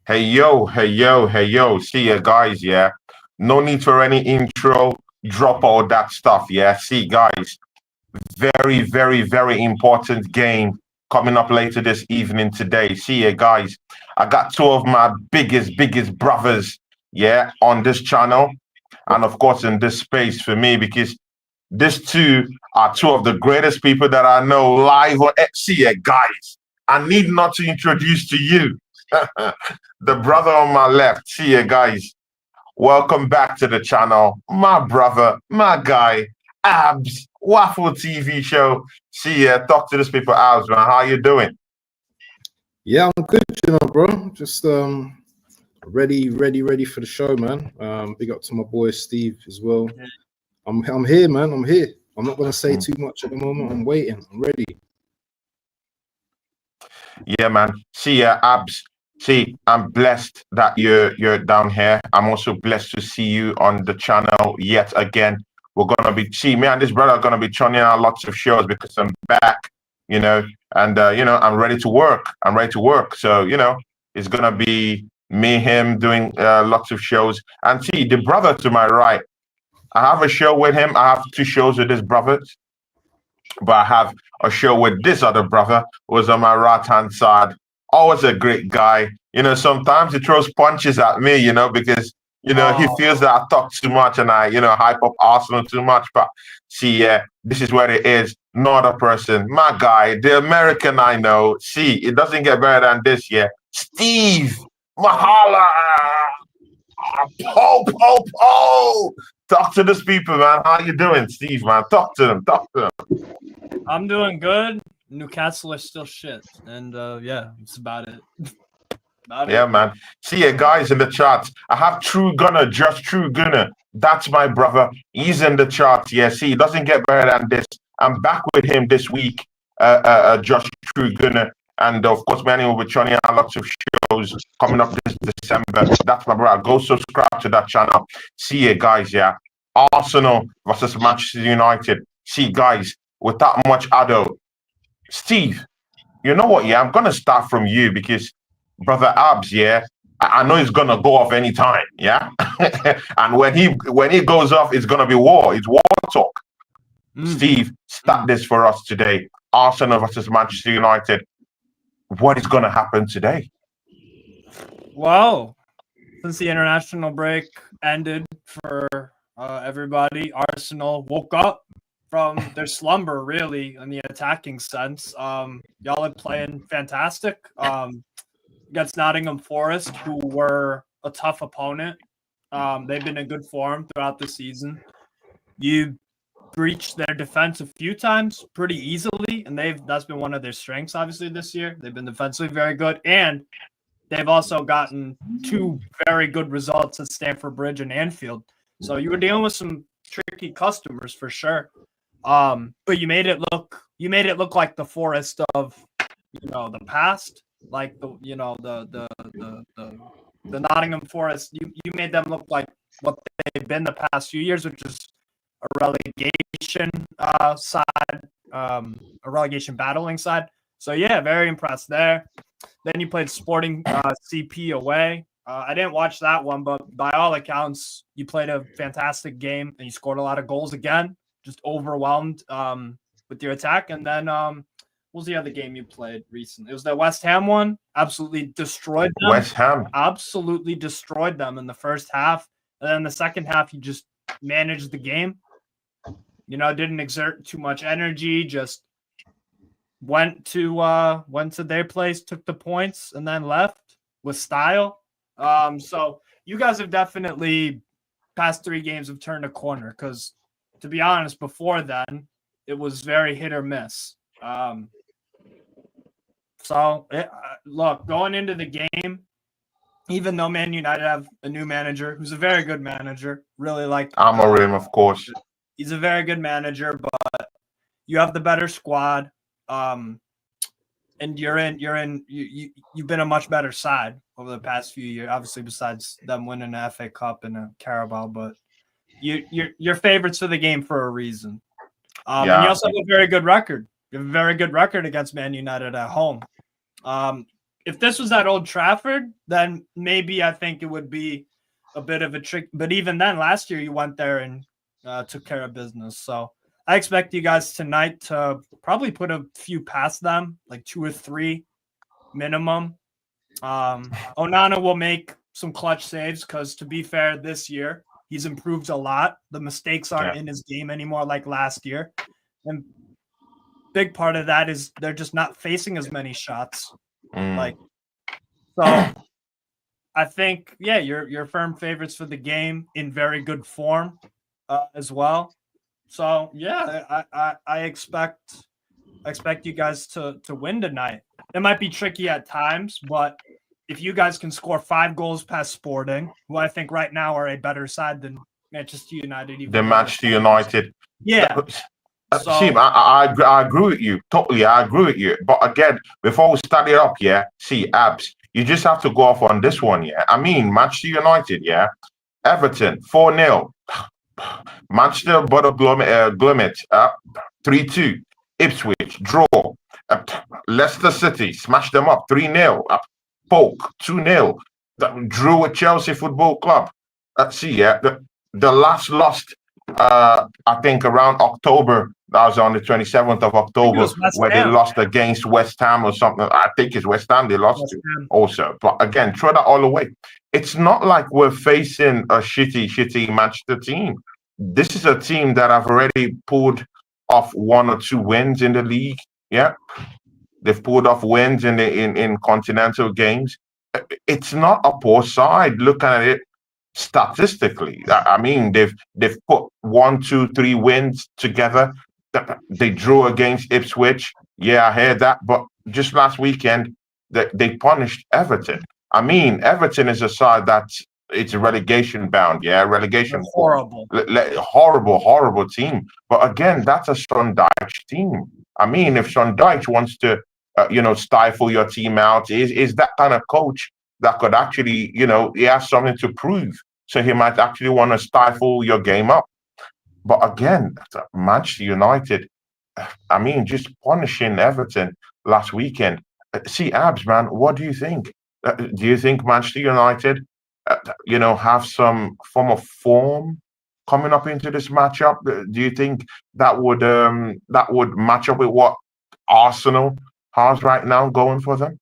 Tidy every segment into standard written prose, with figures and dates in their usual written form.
Hey yo, hey yo, hey yo. See ya, guys. Yeah, no need for any intro. Drop all that stuff. Yeah, see, guys. Very, very, very important game coming up later this evening today. See ya, guys. I got two of my biggest brothers. Yeah, on this channel, and of course in this space for me because these two are two of the greatest people that I know live on. See ya, guys. I need not to introduce to you the brother on my left. See ya, guys. Welcome back to the channel. My brother, my guy, Abs, Waffle TV show. See ya. Talk to these people, Abs, man. How you doing? Yeah, I'm good, bro. Just ready for the show, man. Big up to my boy Steve as well. I'm here, man. I'm here. I'm not gonna say too much at the moment. I'm waiting. I'm ready. Yeah, man. See ya, Abs. See, I'm blessed that you're down here. I'm also blessed to see you on the channel yet again. We're gonna be see me and this brother are gonna be churning out lots of shows because I'm back, you know, and I'm ready to work. I'm ready to work. So it's gonna be me, him doing lots of shows. And see the brother to my right. I have a show with him. I have two shows with this brother, but I have a show with this other brother who was on my right hand side. Always a great guy. Sometimes he throws punches at me, because he feels that I talk too much and I, hype up Arsenal too much. But see, yeah, this is where it is. No other person. My guy, the American I know. See, it doesn't get better than this, yeah. Steve Mahala. Po. Talk to these people, man. How you doing, Steve, man? Talk to them. Talk to them. I'm doing good. Newcastle is still shit, and yeah, it's about it. Yeah, man. See you guys in the chat. I have True Gunner, just True Gunner. That's my brother. He's in the chat. Yeah, see, it doesn't get better than this. I'm back with him this week, just True Gunner. And of course, many will be churning out lots of shows coming up this December. That's my brother. Go subscribe to that channel. See you guys, yeah. Arsenal versus Manchester United. See, guys, without much ado, Steve, you know what? Yeah, I'm gonna start from you because brother Abs, yeah, I know he's gonna go off anytime, yeah. And when he goes off, it's gonna be war. It's war talk. Steve, start this for us today. Arsenal versus Manchester United. What is gonna happen today? Well, since the international break ended for everybody, Arsenal woke up from their slumber, really, in the attacking sense. Y'all are playing fantastic against Nottingham Forest, who were a tough opponent. They've been in good form throughout the season. You breached their defense a few times pretty easily, and that's been one of their strengths, obviously, this year. They've been defensively very good, and they've also gotten two very good results at Stamford Bridge and Anfield. So you were dealing with some tricky customers for sure. But you made it look like the Forest of the past, like the Nottingham Forest. You made them look like what they've been the past few years, which is a relegation side, a relegation battling side. So yeah, very impressed there. Then you played Sporting CP away. I didn't watch that one, but by all accounts, you played a fantastic game and you scored a lot of goals again. Just overwhelmed with your attack. And then what was the other game you played recently? It was the West Ham one. Absolutely destroyed them. West Ham. Absolutely destroyed them in the first half. And then the second half, you just managed the game. Didn't exert too much energy, just went to their place, took the points, and then left with style. So you guys have definitely past 3 games have turned a corner because, to be honest, before then it was very hit or miss. Look, going into the game, even though Man United have a new manager who's a very good manager, really like Amorim, of course. He's a very good manager, but you have the better squad. And you've been a much better side over the past few years, obviously, besides them winning an FA Cup and a Carabao, but you're favorites for the game for a reason. And you also have a very good record. You have a very good record against Man United at home. if this was at Old Trafford, then maybe I think it would be a bit of a trick. But even then, last year you went there and took care of business. So I expect you guys tonight to probably put a few past them, like 2 or 3 minimum. Onana will make some clutch saves because, to be fair, this year he's improved a lot. The mistakes aren't in his game anymore like last year. And big part of that is they're just not facing as many shots. Like, so I think, you're firm favorites for the game, in very good form as well. So I expect you guys to win tonight. It might be tricky at times, but if you guys can score 5 goals past Sporting, who I think right now are a better side than Manchester United, even The Manchester United. Yeah. See, I agree with you. Totally, I agree with you. But again, before we start it up, see, Abs, you just have to go off on this one, I mean, Manchester United, Everton, 4-0. Manchester Blomit, 3-2. Ipswich, draw. Leicester City, smashed them up, 3-0. Polk, 2-0. Drew with Chelsea Football Club. The last lost, I think around October. That was on the 27th of October, where they lost against West Ham or something. I think it's West Ham they lost to also. But again, throw that all away. It's not like we're facing a shitty Manchester team. This is a team that have already pulled off 1 or 2 wins in the league. Yeah, they've pulled off wins in continental games. It's not a poor side. Looking at it statistically, I mean, they've put 1, 2, 3 wins together. They drew against Ipswich. Yeah, I heard that. But just last weekend, they punished Everton. I mean, Everton is a side that's it's relegation bound. Yeah, relegation. Horrible. Horrible team. But again, that's a Sean Dyche team. I mean, if Sean Dyche wants to, stifle your team out, is that kind of coach that could actually, he has something to prove. So he might actually want to stifle your game up. But again, Manchester United, I mean, just punishing Everton last weekend. See, Abs, man, what do you think? Do you think Manchester United, have some form of form coming up into this matchup? Do you think that would match up with what Arsenal has right now going for them?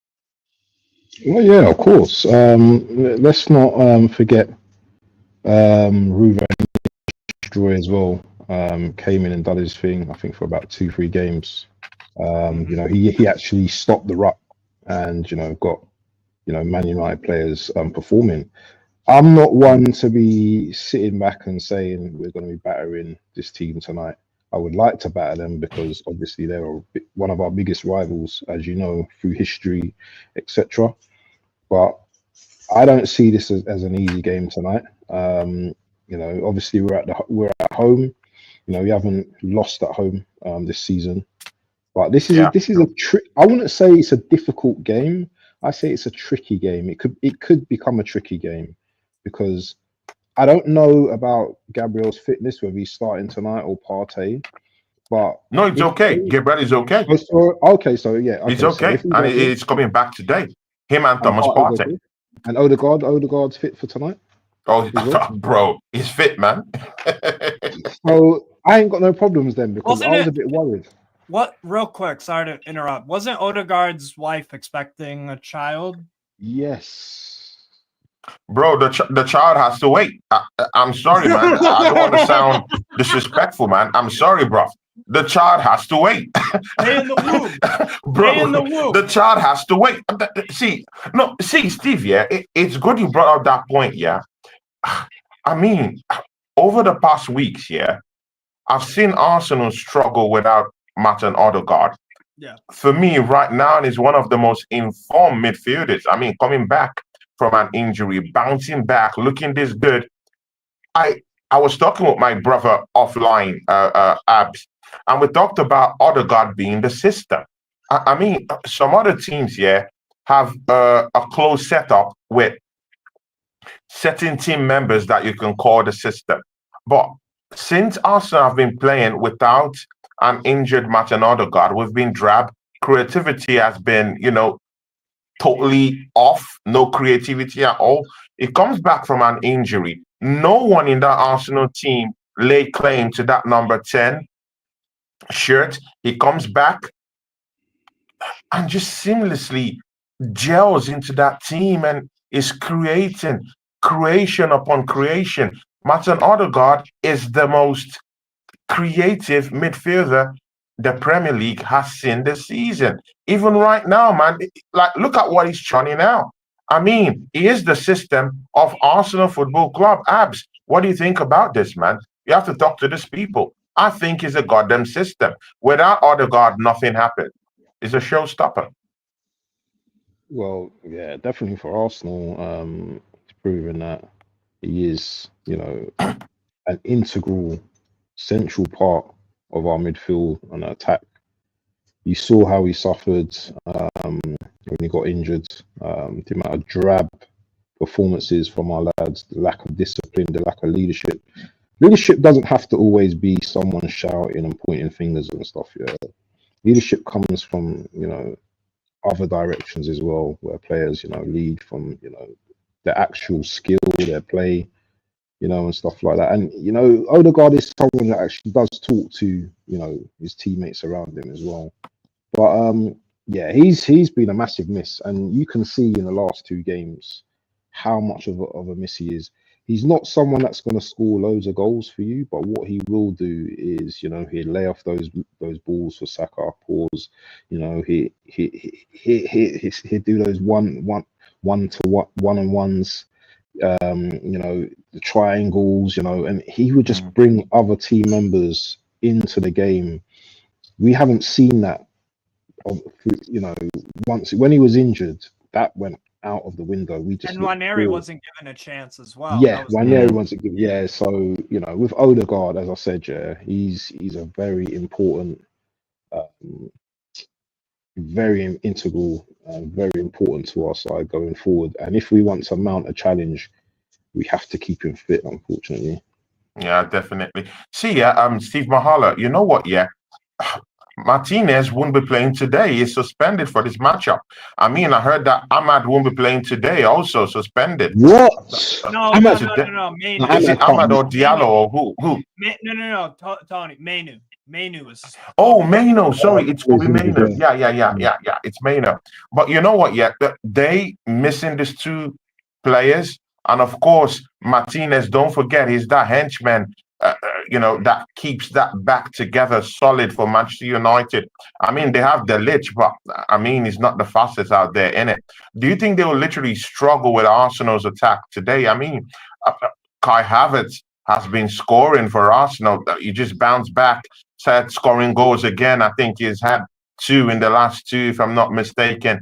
Well, yeah, of course. Let's not forget Ruven Destroy as well. Came in and done his thing, I think, for about 2-3 games. He actually stopped the rut and, got, Man United players performing. I'm not one to be sitting back and saying we're going to be battering this team tonight. I would like to batter them because obviously they're one of our biggest rivals, as you know, through history, etc. But I don't see this as an easy game tonight. Obviously we're at home. We haven't lost at home this season, but this is a trick. I wouldn't say it's a difficult game. I say it's a tricky game. It could become a tricky game because I don't know about Gabriel's fitness, whether he's starting tonight or Partey. But no, it's okay. Gabriel is okay. He's okay. He's okay, and it's coming back today. Him and Thomas Partey. And Odegaard's fit for tonight. Oh, bro, he's fit, man. So I ain't got no problems then because I was a bit worried. Real quick, sorry to interrupt. Wasn't Odegaard's wife expecting a child? Yes. Bro, the child has to wait. I'm sorry, man. I don't want to sound disrespectful, man. I'm sorry, bro. The child has to wait. Stay in the womb. Bro, Stay in the womb. The child has to wait. See, Steve, it's good you brought up that point, I mean, over the past weeks, I've seen Arsenal struggle without Martin Odegaard. Yeah. For me, right now, he's one of the most informed midfielders. I mean, coming back from an injury, bouncing back, looking this good. I was talking with my brother offline, Abs, and we talked about Odegaard being the system. I mean, some other teams, have a close setup with certain team members that you can call the system. But since Arsenal have been playing without an injured Martin Odegaard, we've been drab. Creativity has been, totally off, no creativity at all. He comes back from an injury. No one in that Arsenal team laid claim to that number 10 shirt. He comes back and just seamlessly gels into that team and is creating creation upon creation. Martin Odegaard is the most creative midfielder the Premier League has seen this season. Even right now, man, like look at what he's churning out. I mean, he is the system of Arsenal Football Club. Abs, what do you think about this, man? You have to talk to these people. I think it's a goddamn system. Without Odegaard, nothing happens. It's a showstopper. Well, yeah, definitely for Arsenal. It's proven that he is, an integral, central part of our midfield and attack. You saw how he suffered when he got injured. The amount of drab performances from our lads, the lack of discipline, the lack of leadership. Leadership doesn't have to always be someone shouting and pointing fingers and stuff. Yeah, leadership comes from other directions as well, where players lead from their actual skill, their play, and stuff like that. And Odegaard is someone that actually does talk to his teammates around him as well. But yeah, he's been a massive miss, and you can see in the last two games how much of a miss he is. He's not someone that's going to score loads of goals for you, but what he will do is, he'll lay off those balls for Saka, pause. He do those one-on-ones. The triangles, and he would just bring other team members into the game. We haven't seen that, once when he was injured, that went out of the window. We just and Waneri wasn't given a chance as well. Yeah, Waneri wasn't given. Yeah, so with Odegaard, as I said, yeah, he's a very important, very integral, very important to our side going forward. And if we want to mount a challenge, we have to keep him fit, unfortunately. Yeah, definitely. See, Steve Mahala, you know what? Yeah, Martinez won't be playing today. He's suspended for this matchup. I mean, I heard that Ahmad won't be playing today, also suspended. What? No. Is it Ahmad or Diallo or who? No. Tony, Mainu is. Oh, Maino. Sorry, it's Kobe Maino. Yeah. It's Maino. But you know what? Yeah, they missing these two players, and of course Martinez. Don't forget, he's that henchman. That keeps that back together solid for Manchester United. I mean, they have the Lich, but I mean, he's not the fastest out there in it. Do you think they will literally struggle with Arsenal's attack today? I mean, Kai Havertz has been scoring for Arsenal. He just bounced back, started scoring goals again. I think he's had 2 in the last 2, if I'm not mistaken.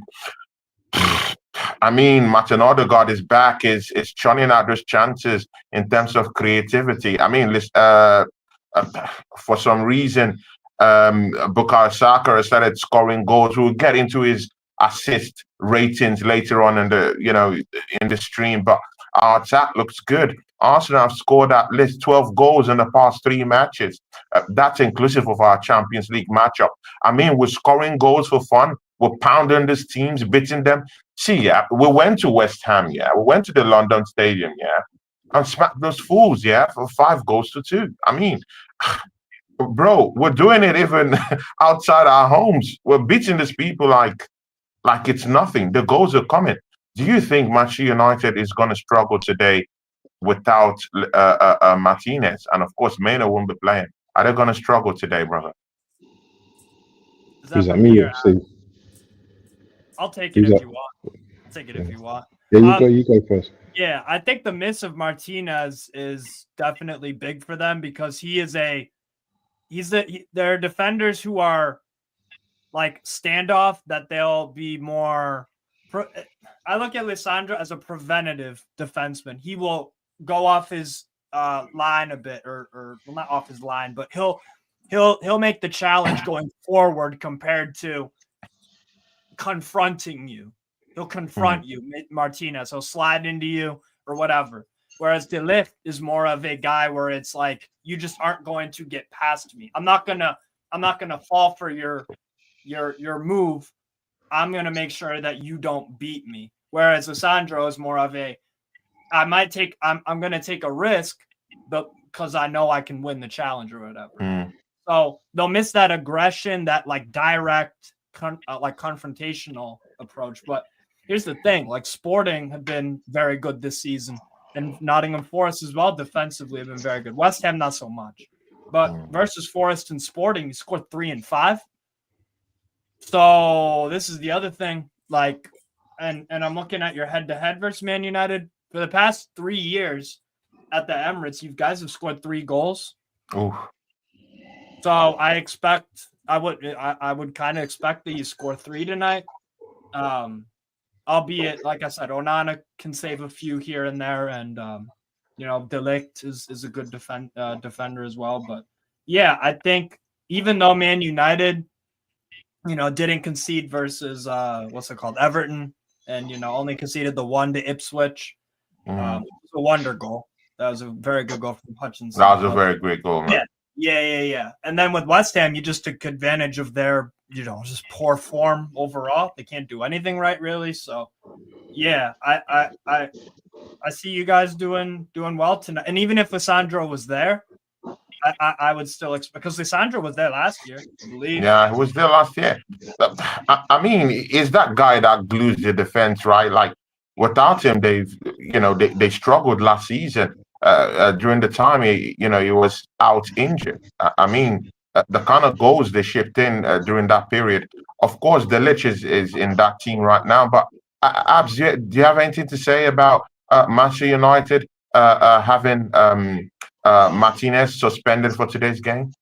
I mean, Martin Odegaard is back, is churning out those chances in terms of creativity. I mean, for some reason, Bukayo Saka has started scoring goals. We'll get into his assist ratings later on in the stream, but our attack looks good. Arsenal have scored at least 12 goals in the past 3 matches. That's inclusive of our Champions League matchup. I mean, we're scoring goals for fun. We're pounding these teams, beating them. See, yeah, we went to West Ham, yeah. We went to the London Stadium, yeah, and smacked those fools, yeah, for 5-2. I mean, bro, we're doing it even outside our homes. We're beating these people like it's nothing. The goals are coming. Do you think Manchester United is going to struggle today without Martinez? And of course, Maino won't be playing. Are they going to struggle today, brother? Is that me? I'll take it if you want. I'll take it if you want. Yeah, you go first. Yeah, I think the miss of Martinez is definitely big for them because there are defenders who are like standoff that they'll be more. I look at Lissandra as a preventative defenseman. He will go off his line a bit, or well, not off his line, but he'll make the challenge going forward compared to confronting you. He'll confront you, Martinez. He'll slide into you or whatever. Whereas De Ligt is more of a guy where it's like you just aren't going to get past me. I'm not gonna fall for your move I'm going to make sure that you don't beat me. Whereas Lisandro is more of a, I'm going to take a risk, but because I know I can win the challenge or whatever. So they'll miss that aggression, that like direct, like confrontational approach. But here's the thing: like Sporting have been very good this season, and Nottingham Forest as well defensively have been very good. West Ham not so much, but versus Forest and Sporting, you scored 3 and 5. So this is the other thing. Like, and I'm looking at your head-to-head versus Man United for the past 3 years at the Emirates. You guys have scored 3 goals. Ooh. So I would kind of expect that you score 3 tonight. Albeit, like I said, Onana can save a few here and there, and De Ligt is a good defender as well. But yeah, I think even though Man United, didn't concede versus Everton, and only conceded the 1 to Ipswich, it was a wonder goal. That was a very good goal from Hutchinson. That was a very great goal, man. Yeah. And then with West Ham, you just took advantage of their, just poor form overall. They can't do anything right, really. So, yeah, I see you guys doing well tonight. And even if Lisandro was there, I would still expect, because Lisandro was there last year, I believe. Yeah, he was there last year. I mean, is that guy that glues the defense, right? Like, without him, they struggled last season. During the time he was out injured. I mean, the kind of goals they shipped in during that period. Of course, the Lich is in that team right now. But Abs, do you have anything to say about Manchester United having Martinez suspended for today's game?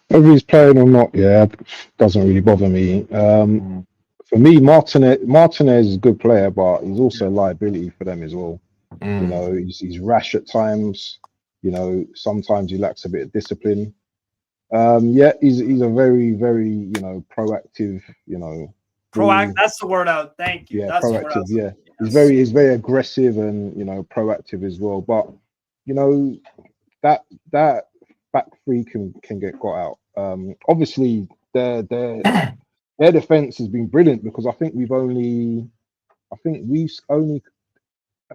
Whether he's playing or not, doesn't really bother me. For me, Martinez is a good player, but he's also a liability for them as well. He's rash at times. Sometimes he lacks a bit of discipline. He's a very, very proactive. Proactive. That's the word out. Thank you. That's proactive. Yeah, yes. He's very aggressive and proactive as well. But that back three can get got out. Obviously, their defense has been brilliant, because I think we've only. I think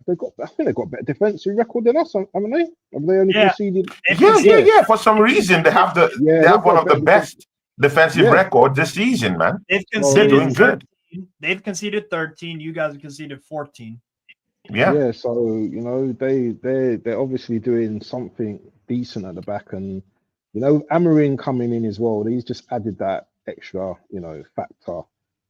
they've got a better defensive record than us, haven't they? Have they only conceded? Yeah. For some reason, they have one of the best defensive records this season, man. They're doing good. They've conceded 13. You guys have conceded 14. Yeah. So they're obviously doing something decent at the back, and Amarin coming in as well. He's just added that extra factor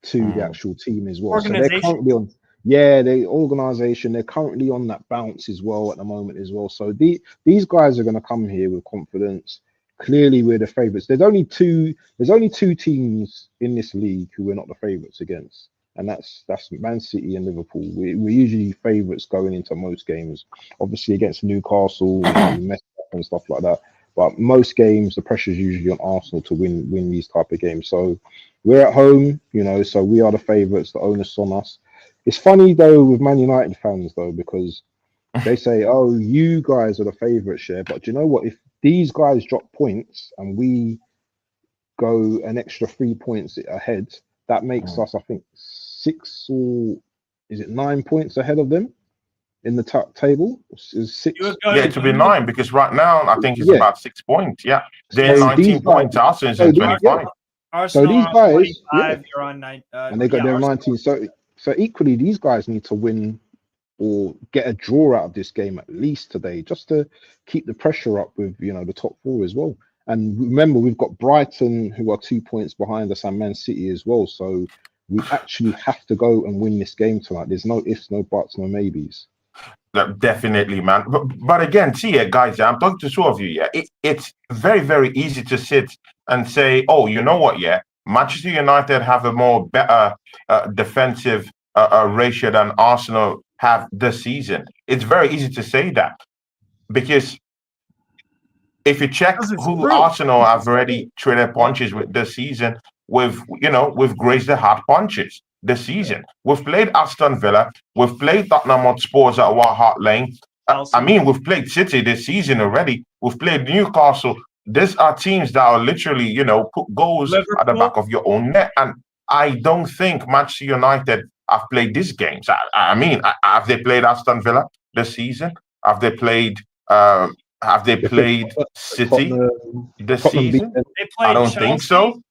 to the actual team as well. So they're currently on. Yeah, the organization, they're currently on that bounce as well at the moment as well. So these guys are going to come here with confidence. Clearly, we're the favourites. There's only two teams in this league who we're not the favourites against, and that's Man City and Liverpool. We're usually favourites going into most games. Obviously, against Newcastle, mess up and stuff like that. But most games, the pressure is usually on Arsenal to win these type of games. So we're at home, so we are the favourites. The onus on us. It's funny though with Man United fans though, because they say, "Oh, you guys are the favourites, but do you know what? If these guys drop points and we go an extra 3 points ahead, that makes us, I think, 6 or is it 9 points ahead of them in the top table? Is 6? Yeah, it should be 9, because right now I think it's about 6 points. Yeah, they're 19 points. Arsenal is 25. Arsenal, so these guys, you're on 9, and they're 19. So equally, these guys need to win or get a draw out of this game at least today, just to keep the pressure up with the top 4 as well. And remember, we've got Brighton, who are 2 points behind us, and Man City as well. So we actually have to go and win this game tonight. There's no ifs, no buts, no maybes. Definitely, man. But again, see, guys, I'm talking to 2 of you. Yeah, it's very, very easy to sit and say, "Oh, you know what? Yeah, Manchester United have a more better defensive ratio than Arsenal have this season." It's very easy to say that, because if you check who Arsenal have already traded punches with this season, we've grazed the hard punches this season. We've played Aston Villa, we've played Tottenham Hotspurs at White Hart Lane. I mean, we've played City this season already. We've played Newcastle. These are teams that are literally, put goals at the back of your own net. And I don't think Manchester United have played these games. I mean, have they played Aston Villa this season? Have they played? Uh, have they They played played City Tottenham. this Tottenham beat season? them. They I played don't think Chelsea. so.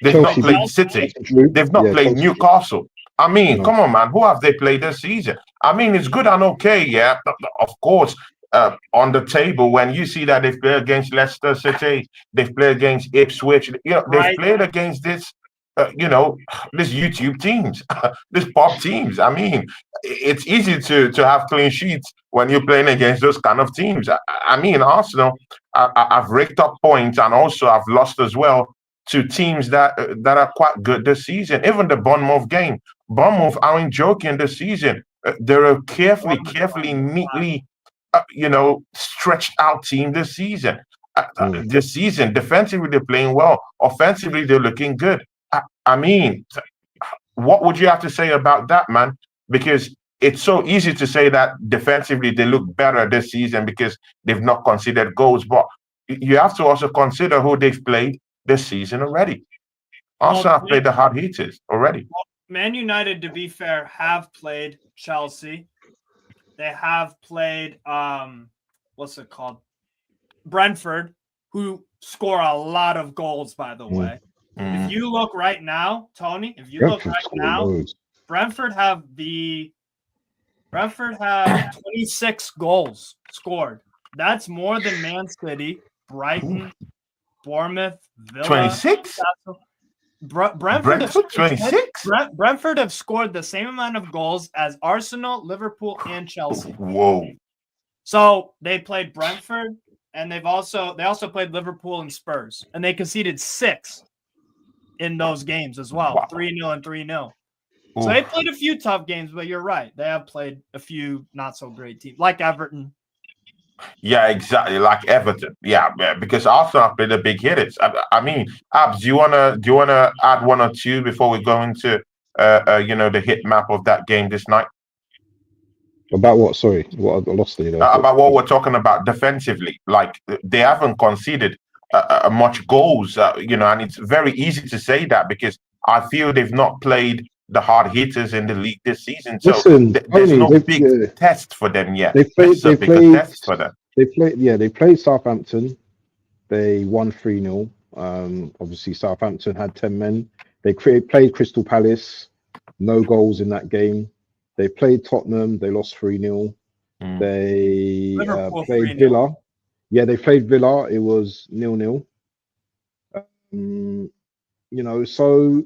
They've not Chelsea beat played Chelsea. City. Drew. They've not Yeah, played Chelsea. Newcastle. I mean, No. come on, man. Who have they played this season? I mean, it's good and okay, yeah. Of course, on the table, when you see that they've played against Leicester City, they've played against Ipswich, they've Right. played against these YouTube teams, these pop teams. I mean, it's easy to have clean sheets when you're playing against those kind of teams. I mean, Arsenal, I've raked up points and also I've lost as well to teams that are quite good this season. Even the Bournemouth game, Bournemouth aren't joking this season. They're a carefully, neatly, stretched out team this season. This season, defensively they're playing well. Offensively, they're looking good. I mean, what would you have to say about that, man? Because it's so easy to say that defensively they look better this season because they've not conceded goals, but you have to also consider who they've played this season already. Arsenal have played the hard hitters already. Man United, to be fair, have played Chelsea. They have played what's it called? Brentford, who score a lot of goals, by the way. If you look right now, Tony, Brentford have 26 goals scored. That's more than Man City, Brighton, Bournemouth, Villa. 26? Brentford 26? Brentford have scored the same amount of goals as Arsenal, Liverpool, and Chelsea. Whoa. So they played Brentford, and they also played Liverpool and Spurs, and they conceded 6 in those games as well. Wow. 3-0 and 3-0. So they played a few tough games, but you're right. They have played a few not so great teams, like Everton. Yeah, exactly, like Everton. Yeah, because Arsenal have played the big hitters. I mean, Abs, do you wanna add one or two before we go into the hit map of that game this night? About what? Sorry, what I lost there. About what we're talking about defensively. Like they haven't conceded much goals, and it's very easy to say that because I feel they've not played the hard hitters in the league this season. So there's no big test for them yet. They played test for them. They played Southampton. They won 3-0. Obviously Southampton had 10 men. They played Crystal Palace, no goals in that game. They played Tottenham, they lost 3-0. They played 3-0. Villa. Yeah, they played Villa, it was 0-0. So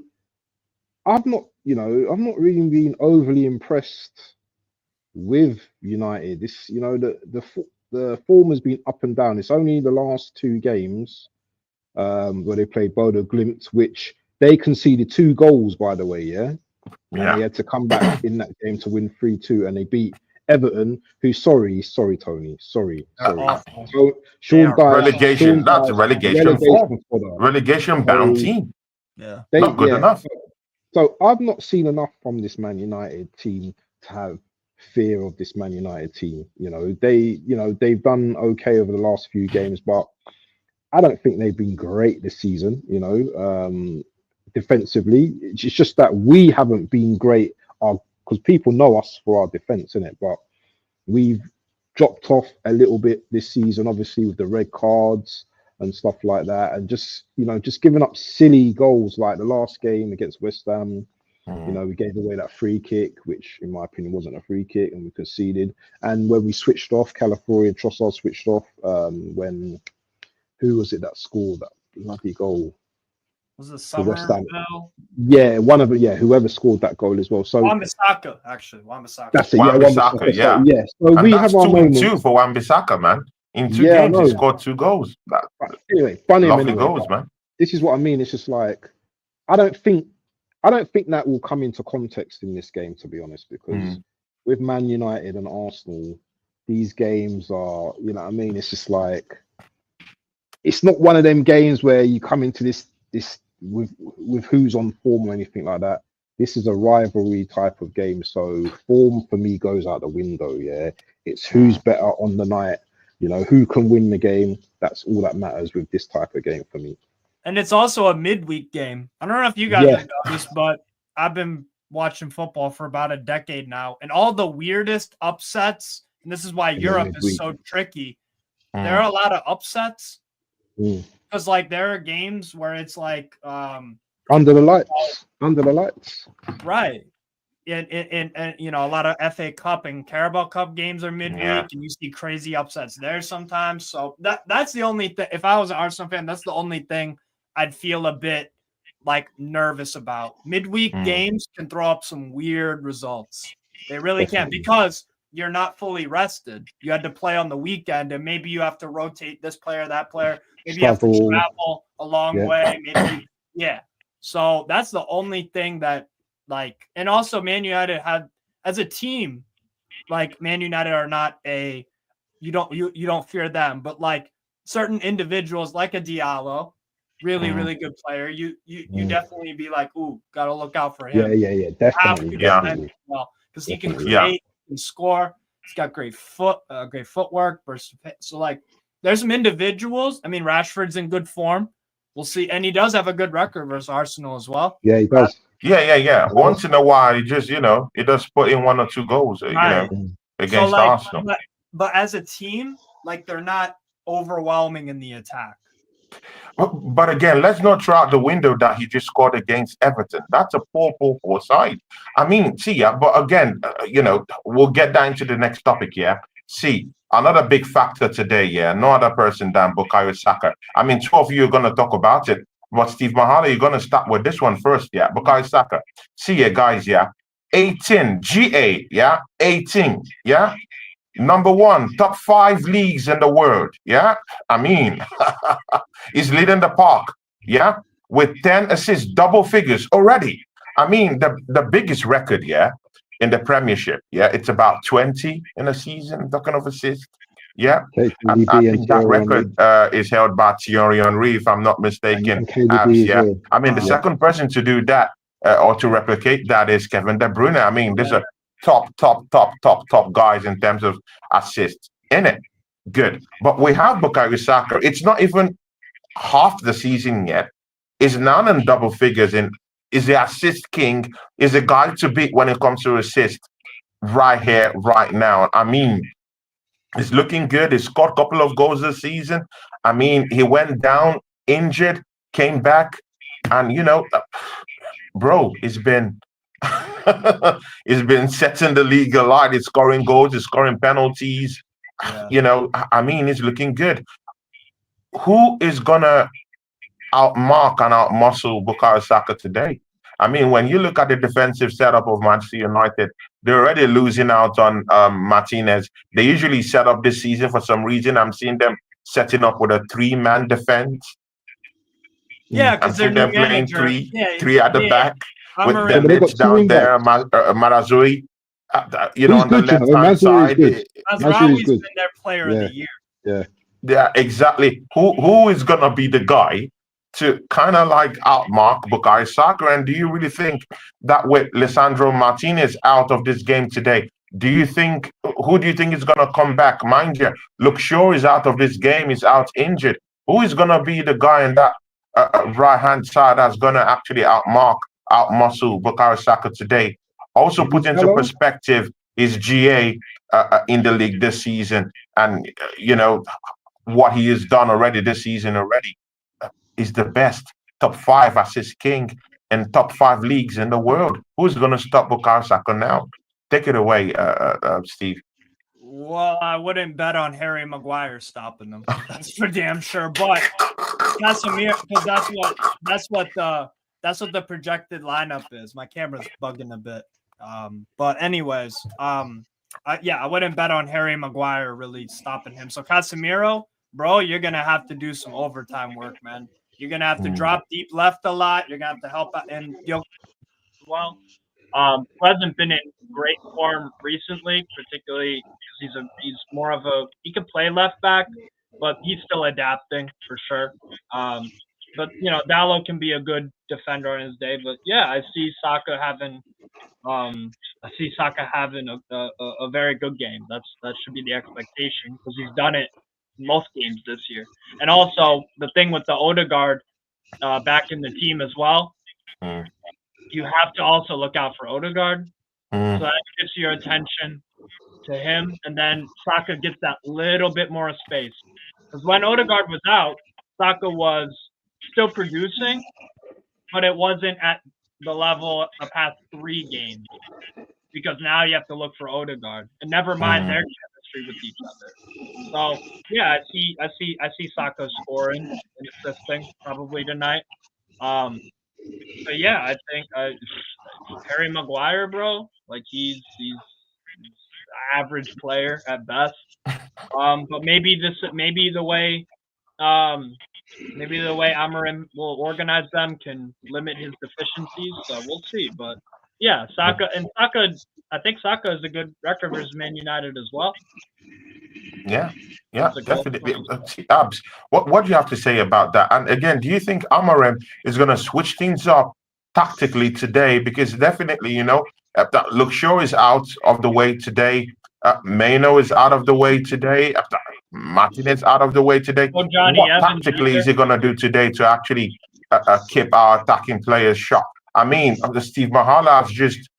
I've not really been overly impressed with United. This, the form has been up and down. It's only the last 2 games where they played Bodo Glimt, which they conceded 2 goals, by the way, and they had to come back in that game to win 3-2, and they beat Everton, who sorry, Tony. Sorry. So, Sean Dyche, relegation. That's a relegation bound team. Yeah. Not good enough. So I've not seen enough from this Man United team to have fear of this Man United team. They've done okay over the last few games, but I don't think they've been great this season. Defensively, it's just that we haven't been great. Because people know us for our defense, innit? But we've dropped off a little bit this season, obviously with the red cards and stuff like that, and just giving up silly goals like the last game against West Ham. We gave away that free kick, which in my opinion wasn't a free kick, and we conceded. And when we switched off, Calafiori and Trossard switched off. Who was it that scored that bloody goal? Was it Somerville? Yeah, one of it. Yeah, whoever scored that goal as well. So Wan-Bissaka, actually, Wan-Bissaka. That's it. Wan-Bissaka, yeah. Yeah. So and we that's have our 2-2 for Wan-Bissaka, man. In 2 games, he scored 2 goals. Anyway, funny lovely goals, man. This is what I mean. It's just like I don't think that will come into context in this game, to be honest, because with Man United and Arsenal, these games are, it's just like it's not one of them games where you come into this with who's on form or anything like that. This is a rivalry type of game, so form for me goes out the window. Yeah, it's who's better on the night. Who can win the game. That's all that matters with this type of game for me. And it's also a midweek game. I don't know if you guys have noticed, but I've been watching football for about a decade now, and all the weirdest upsets, and this is why Europe is so tricky. There are a lot of upsets because, like, there are games where it's like under the lights, right. And you know, a lot of FA Cup and Carabao Cup games are midweek, and you see crazy upsets there sometimes. So that's the only thing. If I was an Arsenal fan, that's the only thing I'd feel a bit like nervous about. Midweek games can throw up some weird results. They really can, because you're not fully rested. You had to play on the weekend, and maybe you have to rotate this player, that player. Maybe you have to travel a long way. Maybe So that's the only thing that. Like, and also Man United had, as a team, like Man United are not you don't fear them, but like certain individuals like a Diallo, really good player, you definitely be like, ooh, gotta look out for him. Definitely. Well, because he can create and score. He's got great footwork. So like, there's some individuals. I mean, Rashford's in good form. We'll see, and he does have a good record versus Arsenal as well. Yeah, he does. Yeah. Once in a while, he just, he does put in 1 or 2 goals, against Arsenal. But as a team, like, they're not overwhelming in the attack. But again, let's not throw out the window that he just scored against Everton. That's a poor side. I mean, but again, we'll get that into the next topic, See, another big factor today, no other person than Bukayo Saka. I mean, 2 of you are going to talk about it. But Steve Mahala, you're going to start with this one first, Bukayo Saka. See, guys, 18, GA, 18, Number 1, top 5 leagues in the world, I mean, he's leading the park, with 10 assists, double figures already. I mean, the biggest record, in the Premiership, it's about 20 in a season, talking of assists. I think that record is held by Thierry Henry, if I'm not mistaken. I mean, the second person to do that or to replicate that is Kevin De Bruyne. I mean, there's a top guys in terms of assists in it. Good. But we have Bukayo Saka. It's not even half the season yet. Is now in double figures and is the assist king, is a guy to beat when it comes to assist right here, right now. I mean, it's looking good. He scored a couple of goals this season. I mean, he went down injured, came back, and bro, it's been setting the league alight. It's scoring goals, it's scoring penalties. I mean, it's looking good. Who is gonna outmark and outmuscle Bukayo Saka today? I mean, when you look at the defensive setup of Manchester United, they're already losing out on Martinez. They usually set up this season for some reason. I'm seeing them setting up with a 3-man defense. Because they're playing three at the back with Delic down there, Marazui. On the left-hand side. Mazraoui's been their player of the year. Yeah, exactly. Who is gonna be the guy to kind of like outmark Bukayo Saka? And do you really think that with Lisandro Martinez out of this game today, who do you think is gonna come back? Mind you, Luke Shaw is out of this game, is out injured. Who is gonna be the guy in that right-hand side that's gonna actually outmuscle Bukayo Saka today? Also put into perspective his GA in the league this season, and what he has done already this season is the best top 5 assist king in top 5 leagues in the world. Who's going to stop Bukayo Saka now? Take it away, Steve. Well, I wouldn't bet on Harry Maguire stopping them. That's for damn sure. But Casemiro, because that's what the projected lineup is. My camera's bugging a bit. But anyways, I wouldn't bet on Harry Maguire really stopping him. So Casemiro, bro, you're gonna have to do some overtime work, man. You're gonna have to drop deep left a lot. You're gonna have to help out, and hasn't been in great form recently, particularly because he's more of he can play left back, but he's still adapting for sure. But Dallo can be a good defender on his day. But I see Saka having a very good game. That should be the expectation because he's done it in most games this year. And also the thing with the Odegaard, back in the team as well. Mm. You have to also look out for Odegaard. So Mm. that gets your attention to him, and then Saka gets that little bit more space. Because when Odegaard was out, Saka was still producing, but it wasn't at the level of the past 3 games. Because now you have to look for Odegaard, and never mind their chemistry with each other. So yeah, I see Saka scoring and assisting probably tonight. But yeah, I think Harry Maguire, bro, like he's average player at best. But maybe the way Amorim will organize them can limit his deficiencies. So we'll see. But yeah, Saka, I think Saka is a good record versus Man United as well. Yeah, yeah, He's a goal definitely. scorer. Abs, what do you have to say about that? And again, do you think Amorim is going to switch things up tactically today? Because definitely, that Luke Shaw is out of the way today. Mano is out of the way today. Martinez out of the way today. Oh, Johnny What Evans tactically either. is he going to do today to actually keep our attacking players sharp? I mean, the Steve Mahala has just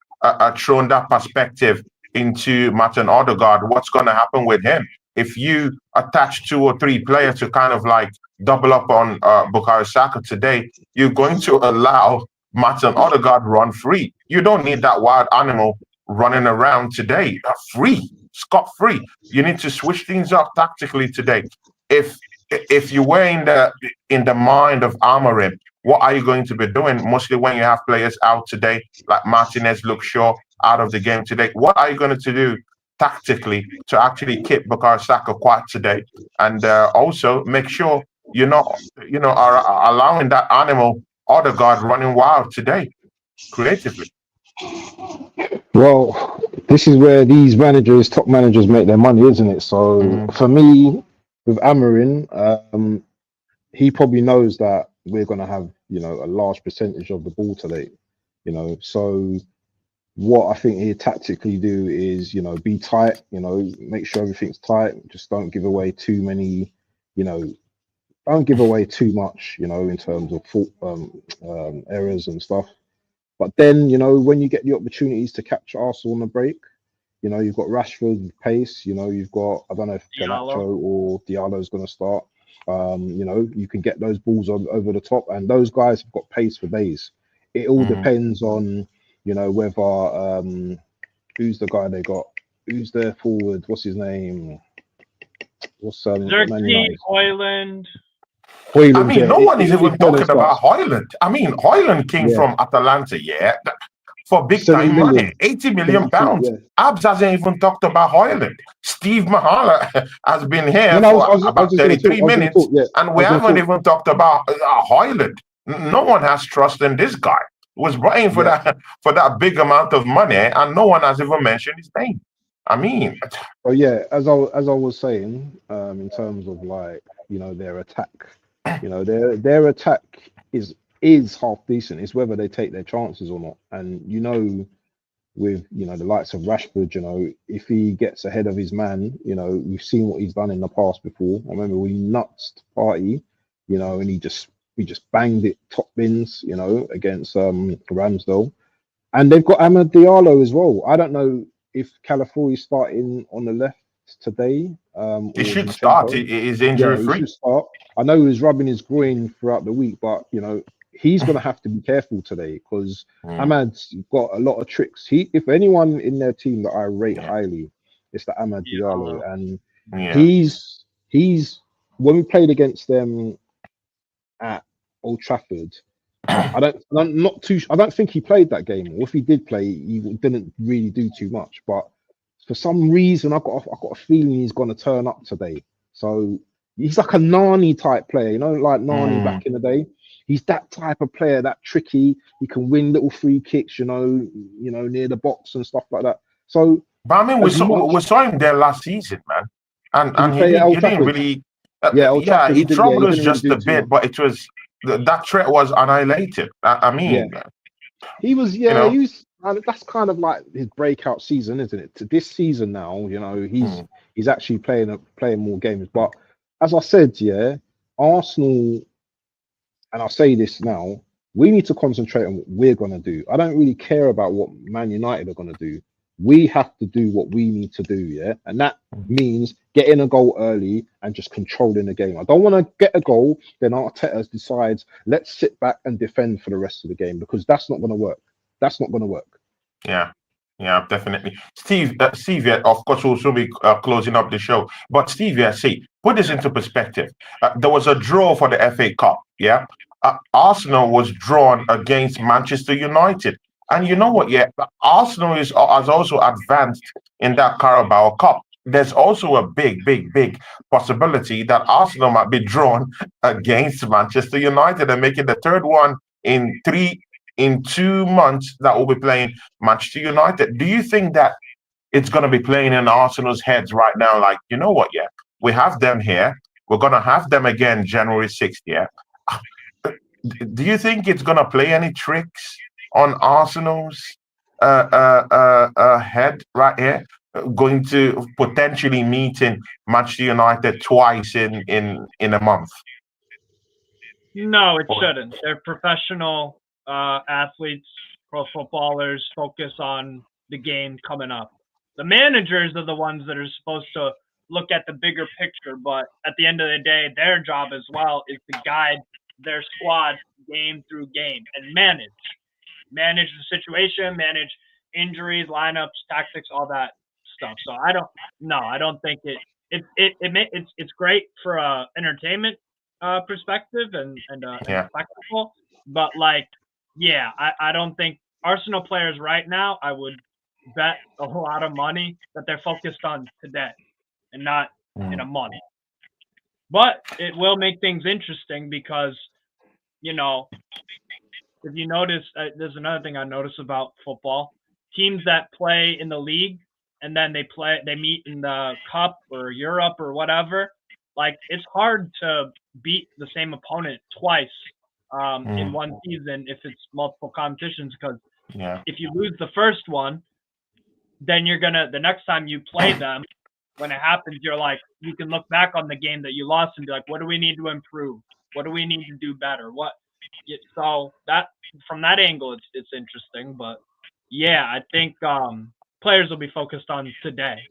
thrown that perspective into Martin Odegaard. What's going to happen with him? If you attach 2 or 3 players to kind of like double up on Bukayo Saka today, you're going to allow Martin Odegaard run free. You don't need that wild animal running around today. Free, scot free. You need to switch things up tactically today. If you were in the mind of Amorim, what are you going to be doing? Mostly when you have players out today, like Martinez, Luke Shaw out of the game today. What are you going to do tactically to actually keep Bukayo Saka quiet today, and also make sure you're not, are allowing that animal Odegaard running wild today, creatively. Well, this is where these managers, top managers, make their money, isn't it? So for me, with Amarin, he probably knows that we're going to have, a large percentage of the ball today, So what I think he tactically do is, be tight, make sure everything's tight. Just don't give away too many, don't give away too much, in terms of fault, errors and stuff. But then, when you get the opportunities to catch Arsenal on the break, you've got Rashford with pace. You've got, I don't know if Garnacho or Diallo is going to start. You can get those balls over the top, and those guys have got pace for days. It all depends on, whether who's the guy they got, who's their forward, what's his name, what's Xerxes, Højlund. I mean, no one is even talking about Højlund. I mean, Højlund came from Atalanta, for big time money, 80 million pounds. Abs hasn't even talked about Højlund. Steve Mahala has been here for about 33 minutes, and we haven't even talked about Højlund. No one has trust in this guy. Was buying for that big amount of money, and no one has even mentioned his name. I mean, oh yeah, as I was saying, in terms of like their attack, their attack is half decent. It's whether they take their chances or not. And with the likes of Rashford, if he gets ahead of his man, we've seen what he's done in the past before. I remember we nutsed Party, and he just banged it top bins, against Ramsdale. And they've got Amad Diallo as well. I don't know if Calafiori's starting on the left today. He should start. He's injury free. He should start. I know he was rubbing his groin throughout the week, but he's going to have to be careful today because Amad's got a lot of tricks. If anyone in their team that I rate highly, it's the Amad Diallo, and he's when we played against them at Old Trafford, I don't think he played that game, or if he did play, he didn't really do too much. But for some reason, I've got a feeling he's going to turn up today. So he's like a Nani type player, like Nani back in the day. He's that type of player, that tricky. He can win little free kicks, near the box and stuff like that. So, but I mean, we saw him there last season, man, and he didn't really. He troubled us just a bit, but it was that threat was annihilated. I mean, he was. He was. That's kind of like his breakout season, isn't it? To this season now, he's actually playing more games. But as I said, Arsenal and I'll say this now, we need to concentrate on what we're going to do. I don't really care about what Man United are going to do. We have to do what we need to do, yeah? And that means getting a goal early and just controlling the game. I don't want to get a goal, then Arteta decides, let's sit back and defend for the rest of the game, because that's not going to work. That's not going to work. Yeah. Yeah, definitely. Steve, yeah, of course, we'll soon be closing up the show. But Steve, yeah, see, put this into perspective. There was a draw for the FA Cup, yeah? Arsenal was drawn against Manchester United. And you know what, yeah, Arsenal has also advanced in that Carabao Cup. There's also a big possibility that Arsenal might be drawn against Manchester United and making the third one in 2 months that will be playing Manchester United. Do you think that it's going to be playing in Arsenal's heads right now? Like, you know what? Yeah, we have them here. We're going to have them again January 6th. Yeah. Do you think it's going to play any tricks on Arsenal's head right here? Going to potentially meeting Manchester United twice in a month? No, it shouldn't. They're professional athletes, pro footballers, focus on the game coming up. The managers are the ones that are supposed to look at the bigger picture, but at the end of the day, their job as well is to guide their squad game through game and manage the situation, manage injuries, lineups, tactics, all that stuff. So I don't think it's great for entertainment perspective and spectacle, but like, yeah, I don't think Arsenal players right now, I would bet a whole lot of money that they're focused on today and not in a month. But it will make things interesting because, you know, if you notice, there's another thing I notice about football. Teams that play in the league and then they meet in the cup or Europe or whatever, like it's hard to beat the same opponent twice in one season if it's multiple competitions, because if you lose the first one, then the next time you play them, when it happens, you're like, you can look back on the game that you lost and be like, what do we need to improve? What do we need to do better? So that from that angle, it's interesting. But yeah, I think players will be focused on today.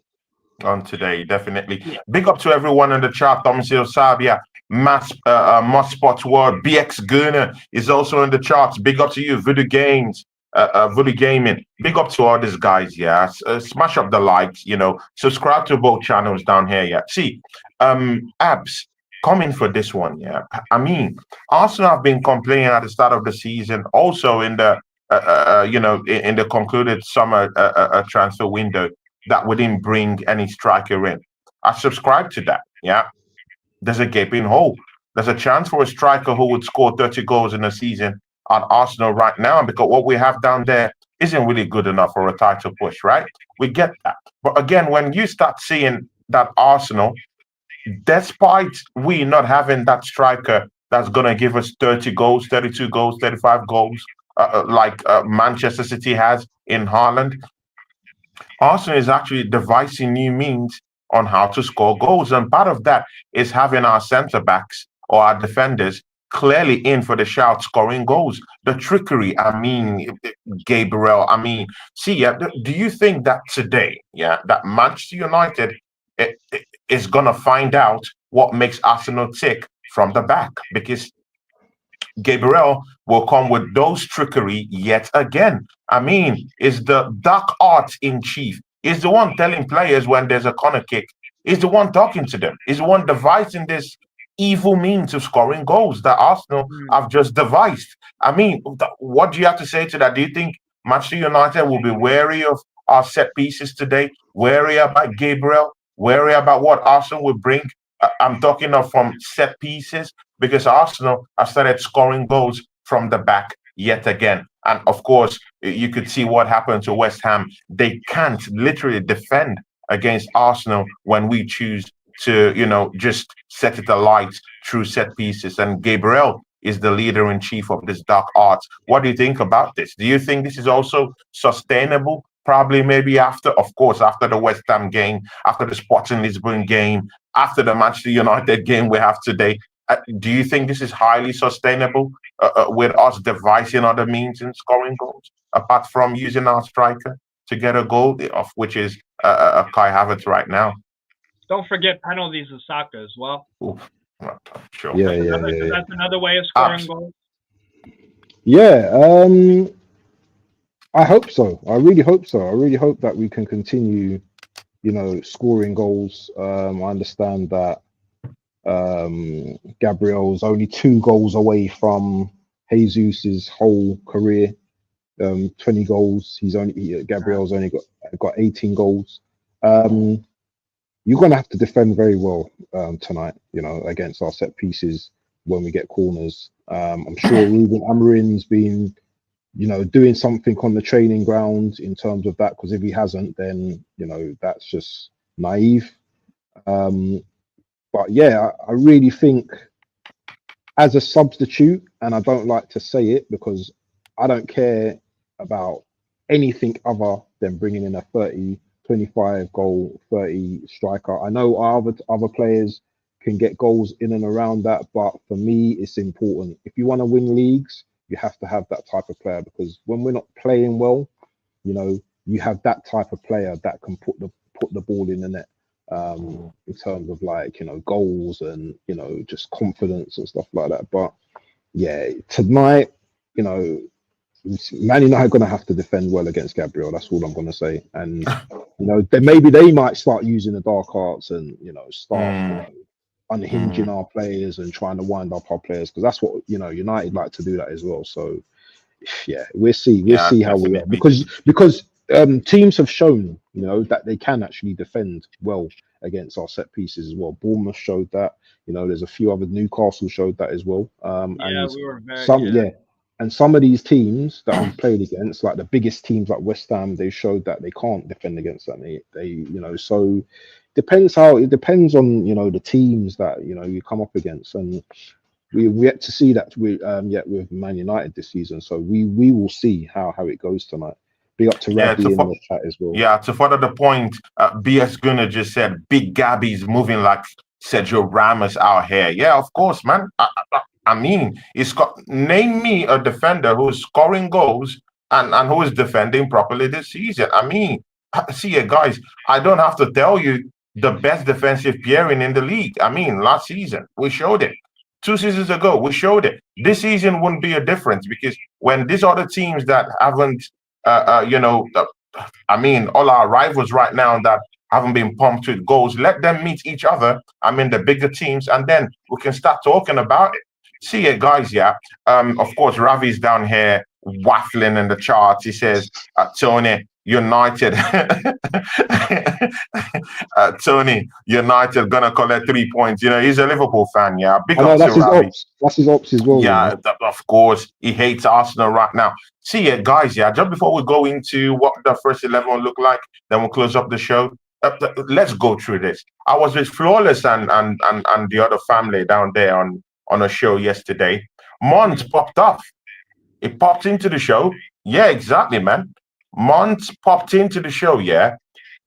On today, definitely. Yeah. Big up to everyone in the chat. Tomsil Sabia, Moss Sports World, BX Gurner is also in the charts. Big up to you, Voodoo Games. Voodoo Gaming. Big up to all these guys, yeah. Smash up the likes, subscribe to both channels down here, yeah. See, Abs, coming for this one, yeah. I mean, Arsenal have been complaining at the start of the season, also in the, in the concluded summer transfer window, that we didn't bring any striker in. I subscribe to that, yeah. There's a gaping hole. There's a chance for a striker who would score 30 goals in a season at Arsenal right now, because what we have down there isn't really good enough for a title push, right? We get that. But again, when you start seeing that Arsenal, despite we not having that striker that's going to give us 30 goals, 32 goals, 35 goals, like Manchester City has in Haaland, Arsenal is actually devising new means on how to score goals. And part of that is having our centre-backs or our defenders clearly in for the shout, scoring goals. The trickery, I mean, Gabriel, I mean, see, do you think that today, that Manchester United is going to find out what makes Arsenal tick from the back? Because Gabriel will come with those trickery yet again. I mean, is the dark art in chief. Is the one telling players when there's a corner kick. Is the one talking to them. Is the one devising this evil means of scoring goals that Arsenal have just devised. I mean, what do you have to say to that? Do you think Manchester United will be wary of our set pieces today, wary about Gabriel, wary about what Arsenal will bring? I'm talking of from set pieces, because Arsenal have started scoring goals from the back yet again. And of course, you could see what happened to West Ham. They can't literally defend against Arsenal when we choose to, just set it alight through set pieces. And Gabriel is the leader in chief of this dark arts. What do you think about this? Do you think this is also sustainable? Probably maybe after the West Ham game, after the Sporting Lisbon game, after the Manchester United game we have today. Do you think this is highly sustainable with us devising other means in scoring goals apart from using our striker to get a goal, of which is Kai Havertz right now? Don't forget penalties of Saka as well. Oof. Sure. That's another way of scoring Abs. goals. Yeah, I hope so. I really hope so. I really hope that we can continue, scoring goals. I understand that Gabriel's only 2 goals away from Jesus's whole career. 20 goals. Gabriel's only got 18 goals. You're gonna have to defend very well tonight, against our set pieces when we get corners. I'm sure Ruben Amorim's been, doing something on the training ground in terms of that, because if he hasn't, then that's just naive. But yeah, I really think as a substitute, and I don't like to say it because I don't care about anything other than bringing in a 30, 25 goal, 30 striker. I know our other players can get goals in and around that, but for me, it's important. If you want to win leagues, you have to have that type of player, because when we're not playing well, you have that type of player that can put the ball in the net. In terms of goals and just confidence and stuff like that. But yeah, tonight, Man United are going to have to defend well against Gabriel. That's all I'm going to say. And then maybe they might start using the dark arts and start unhinging our players and trying to wind up our players, because that's what United like to do that as well. So yeah, we'll see how we are, because teams have shown that they can actually defend well against our set pieces as well. Bournemouth showed that. There's a few other. Newcastle showed that as well. And we were very and some of these teams that we've played against, like the biggest teams like West Ham, they showed that they can't defend against that. They so it depends on the teams that you come up against, and we've yet to see that with Man United this season. So we will see how it goes tonight. Big up to Ravi in the chat as well. Yeah, to further the point, BS Gunnar just said Big Gabby's moving like Sergio Ramos out here. Yeah, of course, man. I mean, name me a defender who's scoring goals and who is defending properly this season. I mean, see, guys, I don't have to tell you the best defensive pairing in the league. I mean, last season we showed it. 2 seasons ago we showed it. This season wouldn't be a difference, because when these other teams that haven't, I mean, all our rivals right now that haven't been pumped with goals, let them meet each other. I mean, the bigger teams, and then we can start talking about it. See ya, guys. Yeah. Of course, Ravi's down here waffling in the charts. He says, Tony, United. Tony, United gonna collect 3 points. He's a Liverpool fan. Yeah. Big up to Ravi. That's his ops as well. Yeah, of course. He hates Arsenal right now. See ya, guys. Yeah. Just before we go into what the first 11 will look like, then we'll close up the show. Let's go through this. I was with Flawless and the other family down there on a show yesterday. Mont popped off. He popped into the show. Yeah, exactly, man. Mont popped into the show, yeah.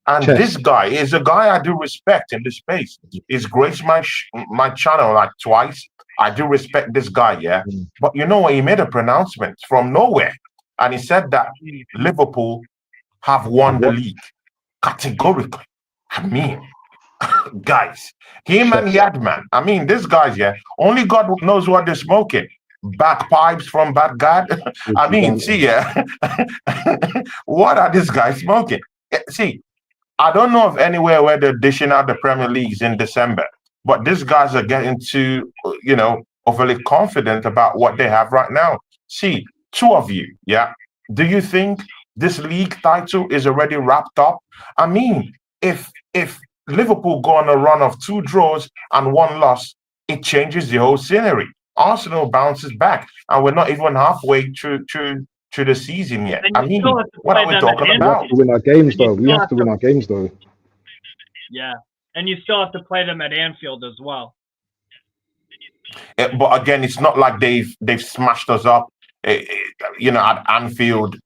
And this guy is a guy I do respect in the space. He's graced my channel like twice. I do respect this guy, yeah. But you know what? He made a pronouncement from nowhere. And he said that Liverpool have won the league categorically. I mean, guys, him and Yadman. I mean, these guys, yeah, only God knows what they're smoking. Bagpipes from Bad God. I mean, see, yeah, what are these guys smoking? See, I don't know of anywhere where they're dishing out the Premier Leagues in December, but these guys are getting too, overly confident about what they have right now. See, 2 of you, yeah, do you think this league title is already wrapped up? I mean, if Liverpool go on a run of 2 draws and 1 loss, it changes the whole scenery. Arsenal bounces back, and we're not even halfway through the season yet. I mean, what are we talking about? We have to win our games, though. We have to win our games, though. Yeah, and you still have to play them at Anfield as well. But again, it's not like they've smashed us up, at Anfield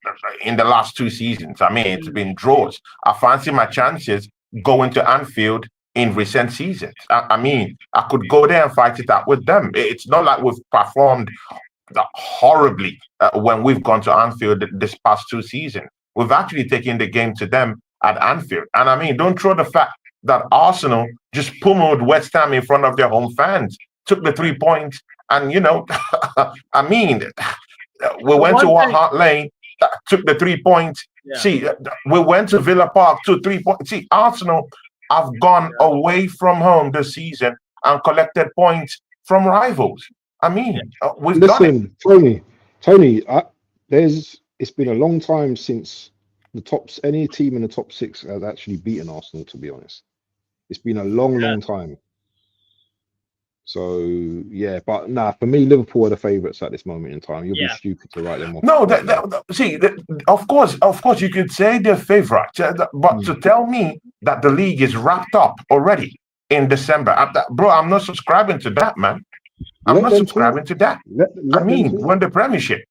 in the last 2 seasons. I mean, it's been draws. I fancy my chances going to Anfield in recent seasons. I mean, I could go there and fight it out with them. It's not like we've performed horribly when we've gone to Anfield this past 2 seasons. We've actually taken the game to them at Anfield. And I mean, don't throw the fact that Arsenal just pummeled West Ham in front of their home fans, took the 3 points, and I mean, we went to Hart Lane, took the 3 points. Yeah. See, we went to Villa Park, took 3 points. See, Arsenal have gone away from home this season and collected points from rivals. I mean, we've done it. Listen, Tony, it's been a long time since any team in the top 6 has actually beaten Arsenal, to be honest. It's been a long time. So yeah, but for me, Liverpool are the favourites at this moment in time. You'll be stupid to write them off. No, of course, you could say they're favourites, but to tell me that the league is wrapped up already in December, bro, I'm not subscribing to that, man. I'm not subscribing to that. I mean, when the Premiership,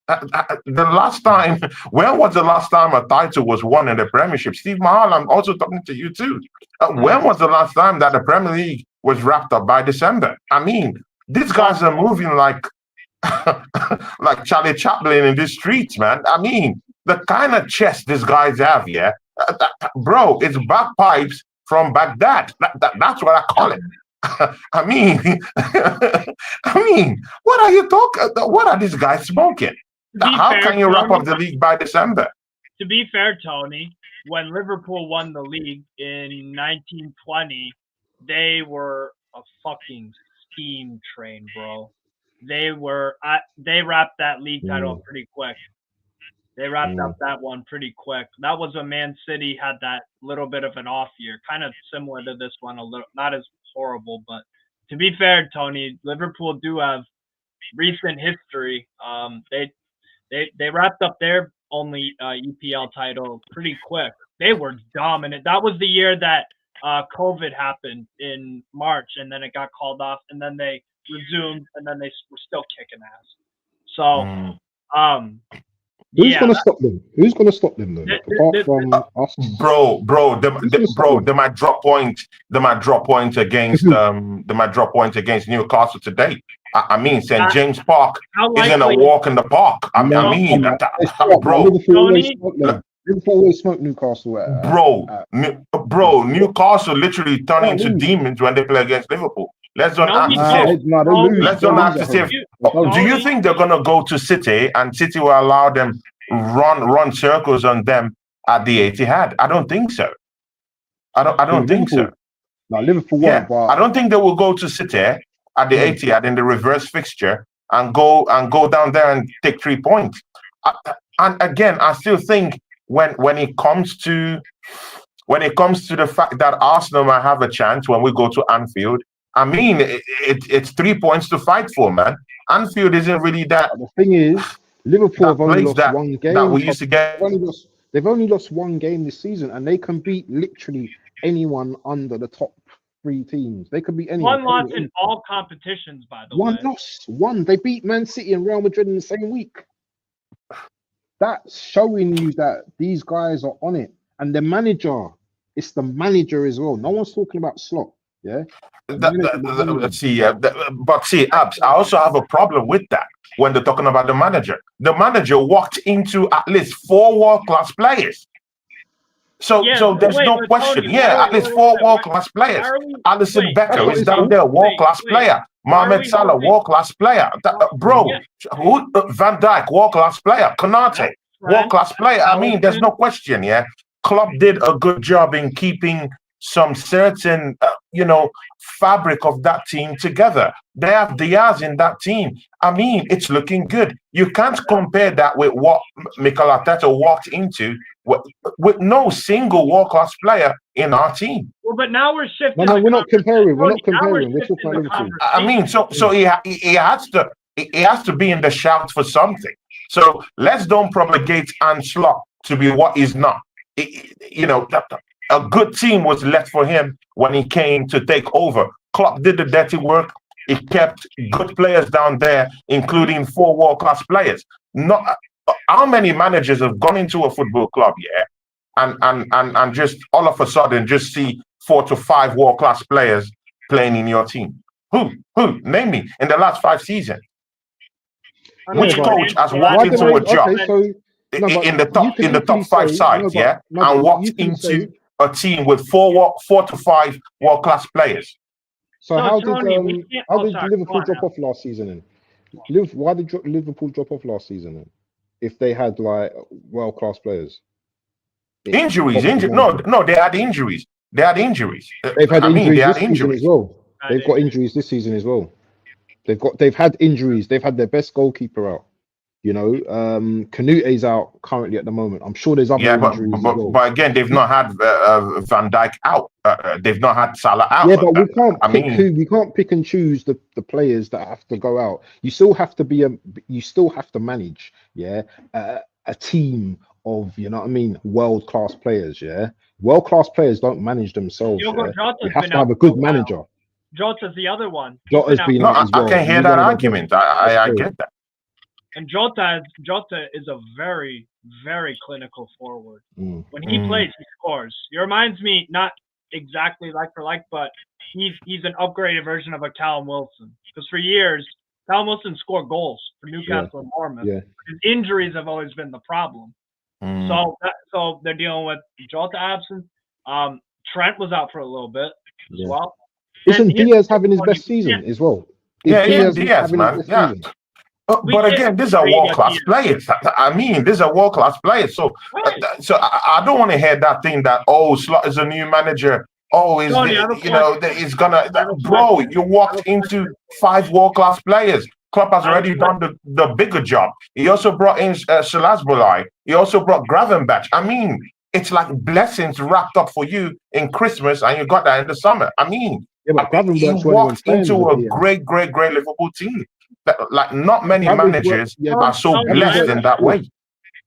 the last time, when was the last time a title was won in the Premiership? Steve Mahal, I'm also talking to you too. When was the last time that the Premier League was wrapped up by December? I mean, these guys are moving like like Charlie Chaplin in the streets, man. I mean, the kind of chest these guys have, bro, it's bagpipes from Baghdad. That's what I call it. I mean, what are you talking? What are these guys smoking? How can you wrap up the league by December? To be fair, Tony, when Liverpool won the league in 1920, they were a fucking steam train, bro. They wrapped that league title up pretty quick. They wrapped up that one pretty quick. That was when Man City had that little bit of an off year, kind of similar to this one, a little, not as horrible, but to be fair, Tony, Liverpool do have recent history. They wrapped up their only EPL title pretty quick. They were dominant. That was the year that COVID happened in March, and then it got called off, and then they resumed, and then they were still kicking ass. So, who's going to stop them? Who's going to stop them though? Apart from us, they might drop points. They might drop points against Newcastle today. I mean, St. James Park is in a walk in the park. I mean, bro. Liverpool always smoke Newcastle. Bro, Newcastle literally turn into demons when they play against Liverpool. Let's not ask to say. Do you think they're gonna go to City and City will allow them run circles on them at the Etihad? I don't think so. I don't think so. No, Liverpool won't. But I don't think they will go to City at the Etihad in the reverse fixture and go down there and take 3 points. And again, I still think when it comes to the fact that Arsenal might have a chance when we go to Anfield, I mean, it's 3 points to fight for, man. Anfield isn't really that. The thing is, Liverpool have only lost one game. That we used to get. They've only lost one game this season, and they can beat literally anyone under the top 3 teams. They could beat anyone. One loss in all competitions, by the way. One loss. They beat Man City and Real Madrid in the same week. That's showing you that these guys are on it. And the manager, it's the manager as well. No one's talking about Slot. Yeah. But see, Abs, I also have a problem with that when they're talking about the manager. The manager walked into at least 4 world-class players. So there's no question. Tony, at least 4 world-class players. Alisson Becker is down there, world-class player. Mohamed Salah, world-class player. Van Dijk, world-class player. Konate, world-class player. I mean, there's no question, Klopp did a good job in keeping some certain, fabric of that team together. They have Diaz in that team. I mean, it's looking good. You can't compare that with what Mikel Arteta walked into with no single world-class player in our team. Well, but now we're shifting. No, we're not comparing. We're talking about Liverpool. I mean, so he has to be in the shout for something. So let's don't propagate Slot to be what he's not. A good team was left for him when he came to take over. Klopp did the dirty work. He kept good players down there, including 4 world-class players. Not how many managers have gone into a football club, and just all of a sudden just see 4 to 5 world-class players playing in your team? Who? Name me in the last 5 seasons. Which coach has walked into a job in the top 5 sides, and walked into a team with 4 to 5 world-class players? So how Tony, did Liverpool drop off last season then? Why did Liverpool drop off last season then? If they had like world-class players. Injuries. No, they had injuries. They've had injuries this season as well. They've got injuries this season as well. They've had injuries. They've had their best goalkeeper out. You know, Canute's out currently at the moment. I'm sure there's other injuries as well. But again, they've not had Van Dijk out. They've not had Salah out. Yeah, but we can't pick and choose the players that have to go out. You still have to manage, a team of, you know what I mean, world-class players, World-class players don't manage themselves. You have to have a good manager. Jota's the other one. Jota's been out as well. I can hear that argument. I get that. And Jota is a very, very clinical forward. When he plays, he scores. He reminds me, not exactly like for like, but he's an upgraded version of a Callum Wilson. Because for years, Callum Wilson scored goals for Newcastle and Bournemouth. Yeah. His injuries have always been the problem. So they're dealing with Jota absence. Trent was out for a little bit as well. Isn't Diaz having his best season as well? Diaz, man. Yeah. But again, these are world-class players. I mean, these are world-class players. So, I don't want to hear that thing that Slot is a new manager. He's gonna. Bro, you walked into 5 world-class players. Klopp has already done the bigger job. He also brought in Salazar. He also brought Gravenberch. I mean, it's like blessings wrapped up for you in Christmas, and you got that in the summer. I mean, he walked into a great Liverpool team. Like, not many managers are so blessed in that way.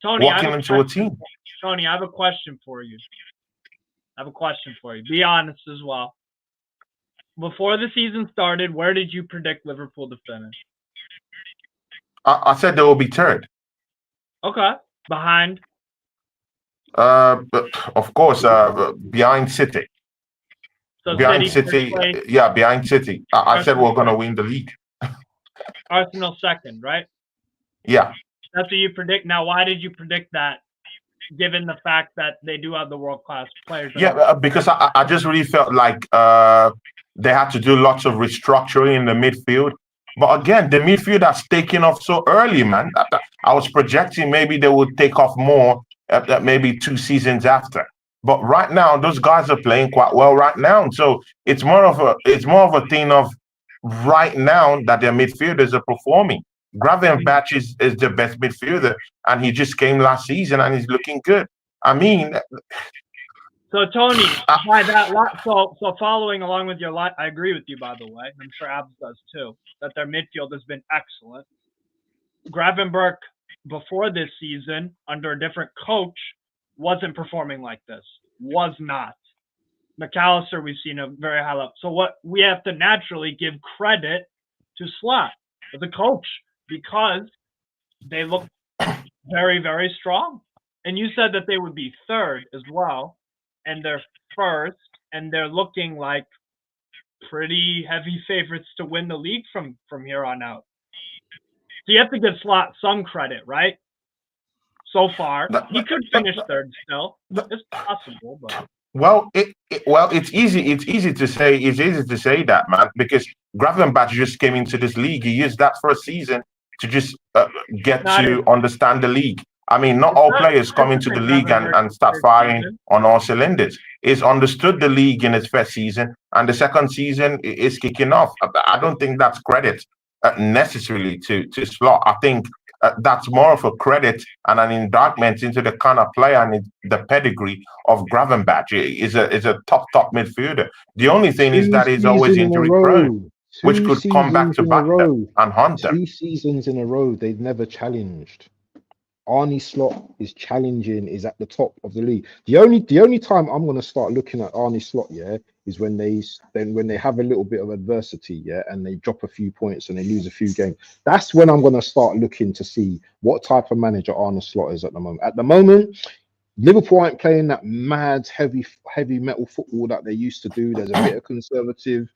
Tony, walking into a team. Tony, I have a question for you. Be honest as well. Before the season started, where did you predict Liverpool to finish? I said they will be third. Okay. Behind? Of course, behind City. So behind City, behind City. I said we're going to win the league. Arsenal second, right? Yeah. That's what you predict. Now, why did you predict that, given the fact that they do have the world-class players? Because I just really felt like they had to do lots of restructuring in the midfield. But again, the midfield has taken off so early, man. I was projecting maybe they would take off more maybe 2 seasons after. But right now, those guys are playing quite well right now. So it's more of a thing of right now that their midfielders are performing. Gravenberch is the best midfielder, and he just came last season and he's looking good. I mean, so Tony, by that so following along with your line, I agree with you, by the way. I'm sure Abs does too, that their midfield has been excellent. Gravenberch before this season, under a different coach, wasn't performing like this. Was not. McAllister, we've seen a very high level. So what we have to naturally give credit to Slot, the coach, because they look very, very strong. And you said that they would be third as well, and they're first, and they're looking like pretty heavy favorites to win the league from here on out. So you have to give Slot some credit, right? So far, he could finish third still. It's possible, but. Well, it's easy to say that, man, because Gravenberch just came into this league. He used that first season to just get to understand the league. I mean, not all players come into the league and start firing on all cylinders. He's understood the league in his first season, and the second season is kicking off. I don't think that's credit necessarily to Slot. I think that's more of a credit and an indictment into the kind of player and the pedigree of Gravenberch. Is a top midfielder. The only thing is that he's always injury prone, which could come back to back them and hunt them. 2 seasons in a row, they've never challenged. Arne Slot is challenging, is at the top of the league. The only time I'm going to start looking at Arne Slot, is when they have a little bit of adversity, and they drop a few points and they lose a few games. That's when I'm going to start looking to see what type of manager Arne Slot is at the moment. At the moment, Liverpool aren't playing that mad heavy metal football that they used to do. There's a bit of conservative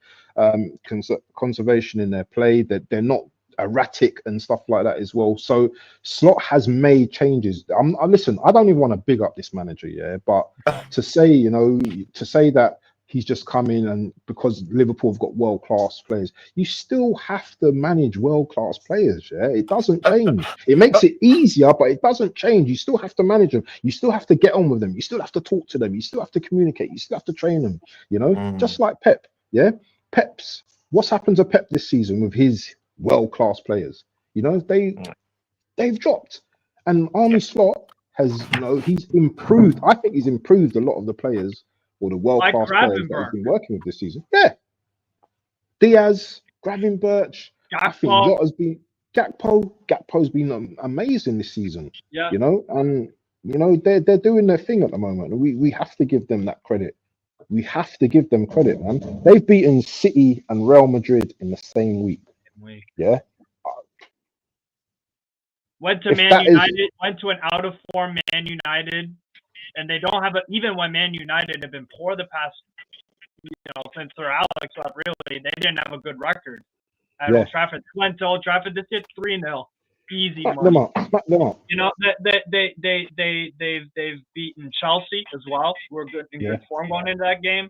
conservation in their play. That they're not erratic and stuff like that as well. So Slot has made changes. Listen, I don't even want to big up this manager, yeah, but to say, you know, to say that he's just come in and because Liverpool have got world-class players, you still have to manage world-class players, yeah? It doesn't change. It makes it easier, but it doesn't change. You still have to manage them. You still have to get on with them. You still have to talk to them. You still have to communicate. You still have to train them, you know? Just like Pep, yeah? What's happened to Pep this season with his world-class players? You know, they've dropped. And Arne Slot has, you know, he's improved. I think he's improved a lot of the players or the world-class players that he's been working with this season. Yeah. Diaz, Gravenberch, I think Jota's been Gakpo's been amazing this season. Yeah. You know, and you know, they're doing their thing at the moment. We have to give them that credit. We have to give them credit, man. They've beaten City and Real Madrid in the same week. Yeah. Went to Man United, went to an out of form Man United. And they don't have even when Man United have been poor the past, you know, since Sir Alex left, really, they didn't have a good record at Old Trafford. Went to Old Trafford, this hit 3-0, easy. Smack them up. You know, they've beaten Chelsea as well. We're good in good form going into that game.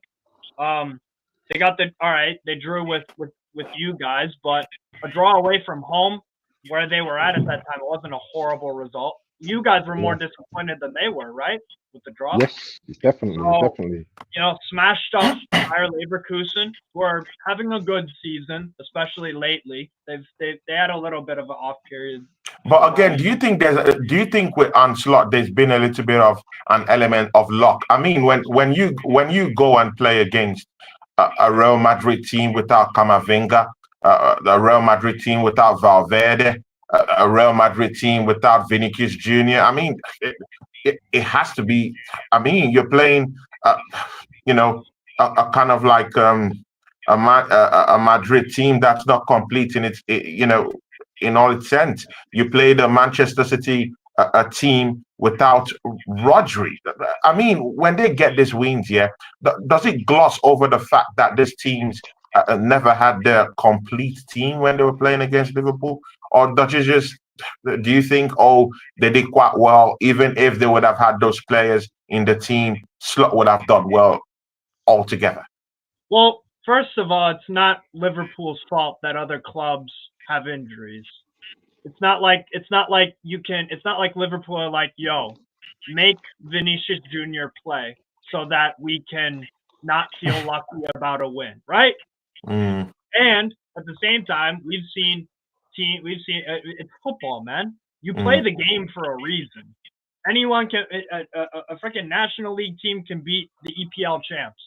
They got they drew with you guys, but a draw away from home where they were at that time, it wasn't a horrible result. You guys were more disappointed than they were, right? With the draw? Yes, definitely. You know, smashed up Bayer Leverkusen, who are having a good season, especially lately. They had a little bit of an off period. But again, do you think with Arne Slot there's been a little bit of an element of luck? I mean, when you go and play against a Real Madrid team without Camavinga, a Real Madrid team without Valverde, a Real Madrid team without Vinicius Jr. I mean, it has to be. I mean, you're playing, you know, a kind of like a Madrid team that's not complete in its, you know, in all its sense. You play the Manchester City a team without Rodri. I mean, when they get these wins, does it gloss over the fact that these teams never had their complete team when they were playing against Liverpool? Or do you think, they did quite well, even if they would have had those players in the team, Slot would have done well altogether? Well, first of all, it's not Liverpool's fault that other clubs have injuries. It's not like Liverpool are like, yo, make Vinicius Jr. play so that we can not feel lucky about a win, right? And at the same time, we've seen it's football, man. You play the game for a reason. Anyone can a freaking National League team can beat the EPL champs.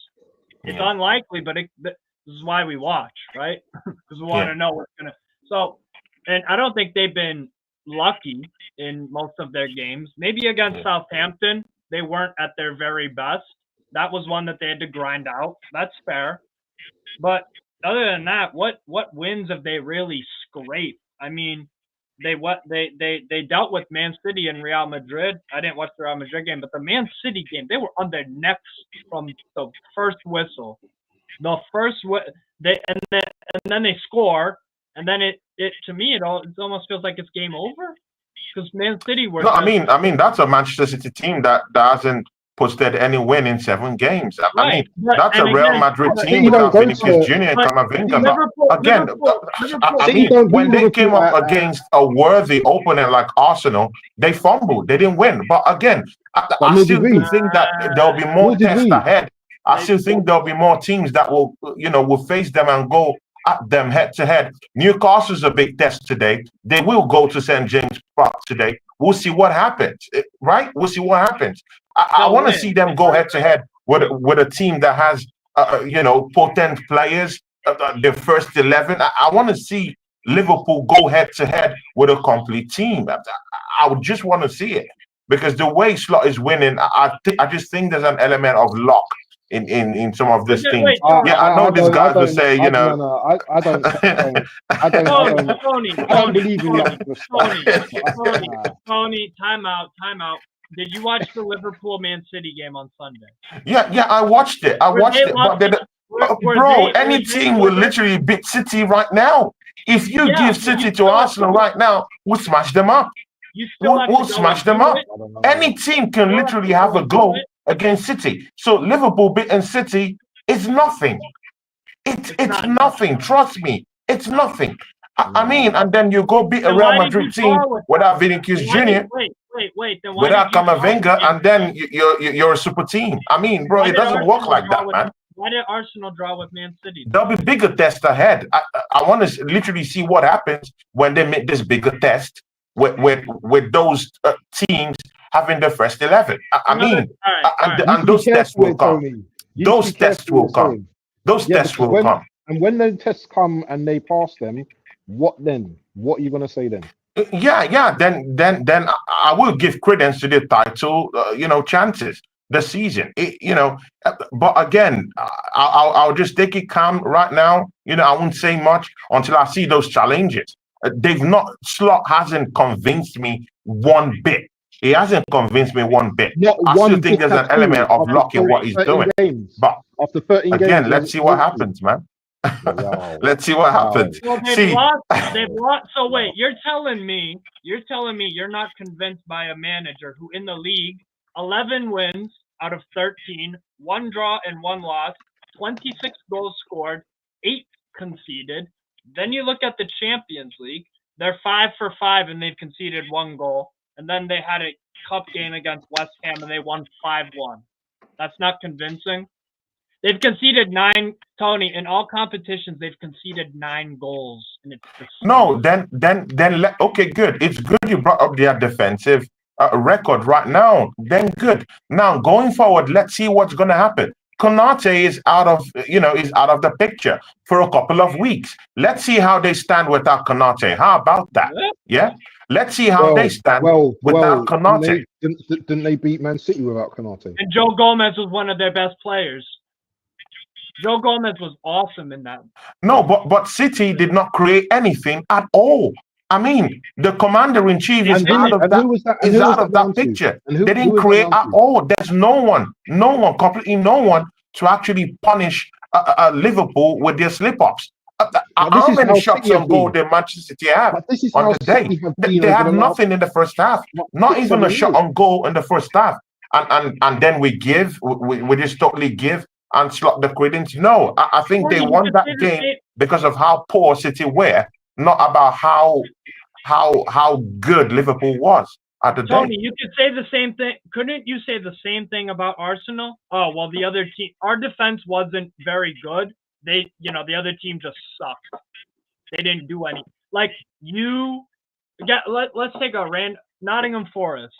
It's unlikely, but this is why we watch, right? Because we want to know what's gonna. So, and I don't think they've been lucky in most of their games. Maybe against Southampton, they weren't at their very best. That was one that they had to grind out. That's fair. But other than that, what wins have they really scraped? I mean, they dealt with Man City and Real Madrid. I didn't watch the Real Madrid game, but the Man City game, they were on their necks from the first whistle. And then they score, and then it to me it almost feels like it's game over because Man City were. No, I mean that's a Manchester City team that hasn't posted any win in 7 games. I mean, that's a Real Madrid team without Vinicius Jr. and Camavinga. Again, I mean, when they came up against a worthy opponent like Arsenal, they fumbled. They didn't win. But again, I still think that there'll be more tests ahead. I still think there'll be more teams that will face them and go at them head to head. Newcastle's a big test today. They will go to St. James Park today. We'll see what happens, right? We'll see what happens. I want to see them go head to head with a team that has, potent players, their first 11. I want to see Liverpool go head to head with a complete team. I would just want to see it because the way Slot is winning, I just think there's an element of luck in some of these things. I know these guys will say, I don't Tony, time out. Did you watch the Liverpool Man City game on Sunday? Yeah, I watched it. I Were watched they it. But lucky? bro, any team will literally beat City right now. If you Yeah, give but City you to still have Arsenal to- right now, we'll smash them up. You still have We'll to go smash and them do up. it. I don't know. Any team can Still have literally to have go a and do go it. against City. So Liverpool beating City is nothing. It's not nothing. Trust me, it's nothing. I mean, No. and then you go beat a Then Real why did you Madrid team draw with without them? Vinicius Why did, Jr., wait. Then why without did you draw with Camavinga, Man and then City? you're a super team. I mean, bro, Why it did doesn't work Arsenal like draw that, with? man. Why did Arsenal draw with Man City? There'll be bigger tests ahead. I want to literally see what happens when they make this bigger test with those teams having the first 11. I mean, All right. You need and to be those tests careful will with come. Tony. You need to Those be tests careful with will what you're come. saying. Those Yeah, tests because will come. when the tests come and they pass them, what then? What are you gonna say then? Yeah. Then I will give credence to the title, chances this season. But again, I'll just take it calm right now. I won't say much until I see those challenges. Slot hasn't convinced me one bit. He hasn't convinced me one bit. Not I one still think bit there's an at all element of after luck in what he's 13 doing. games. But After 13 again, games, let's see what happens, man. Wow. Let's see what happens. Well, they've See, lost. They've lost. So wait, you're telling me you're not convinced by a manager who in the league 11 wins out of 13, 1 draw and 1 loss, 26 goals scored, 8 conceded. Then you look at the Champions League, they're 5 for 5 and they've conceded 1 goal. And then they had a cup game against West Ham and they won 5-1. That's not convincing. They've conceded 9, Tony, in all competitions. They've conceded 9 goals, and it's no, okay, good. It's good you brought up their defensive record right now. Then good. Now going forward, let's see what's going to happen. Konate is out of the picture for a couple of weeks. Let's see how they stand without Konate. How about that? Yeah. Let's see how they stand without Konate. Didn't they beat Man City without Konate? And Joe Gomez was one of their best players. Joe Gomez was awesome in that. No, but City did not create anything at all. I mean, the commander-in-chief is out of that picture. They didn't create at all. There's no one, completely no one to actually punish Liverpool with their slip-ups. How many shots on goal did Manchester City have on the day? They had nothing in the first half. Not even a shot on goal in the first half. And then we just totally give and slot the credence. No, I think they won that game because of how poor City were, not about how good Liverpool was at the Tony, day. you could say the same thing. Couldn't you say the same thing about Arsenal? Oh, well, the other team, our defense wasn't very good. The other team just sucked. They didn't do any. Like let's take Nottingham Forest.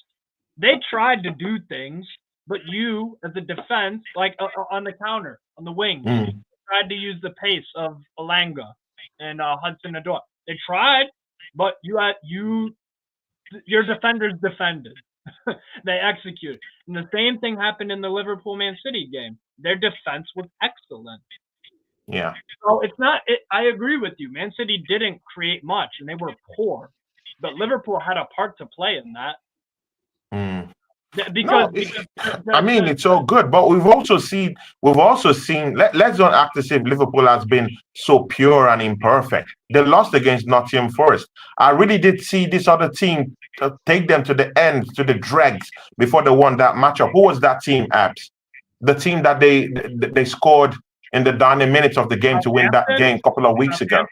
They tried to do things, but you, as a defense, like on the counter, on the wing, tried to use the pace of Alanga and Hudson-Odoi. They tried, but your defenders defended. They executed. And the same thing happened in the Liverpool-Man City game. Their defense was excellent. Yeah. So it's not. I agree with you. Man City didn't create much, and they were poor, but Liverpool had a part to play in that. Because I mean, it's all good, but we've also seen. Let's not act as if Liverpool has been so pure and imperfect. They lost against Nottingham Forest. I really did see this other team take them to the end, to the dregs before they won that matchup. Who was that team, Abs? The team that they scored in the dying minutes of the game to win that game a couple of weeks ago.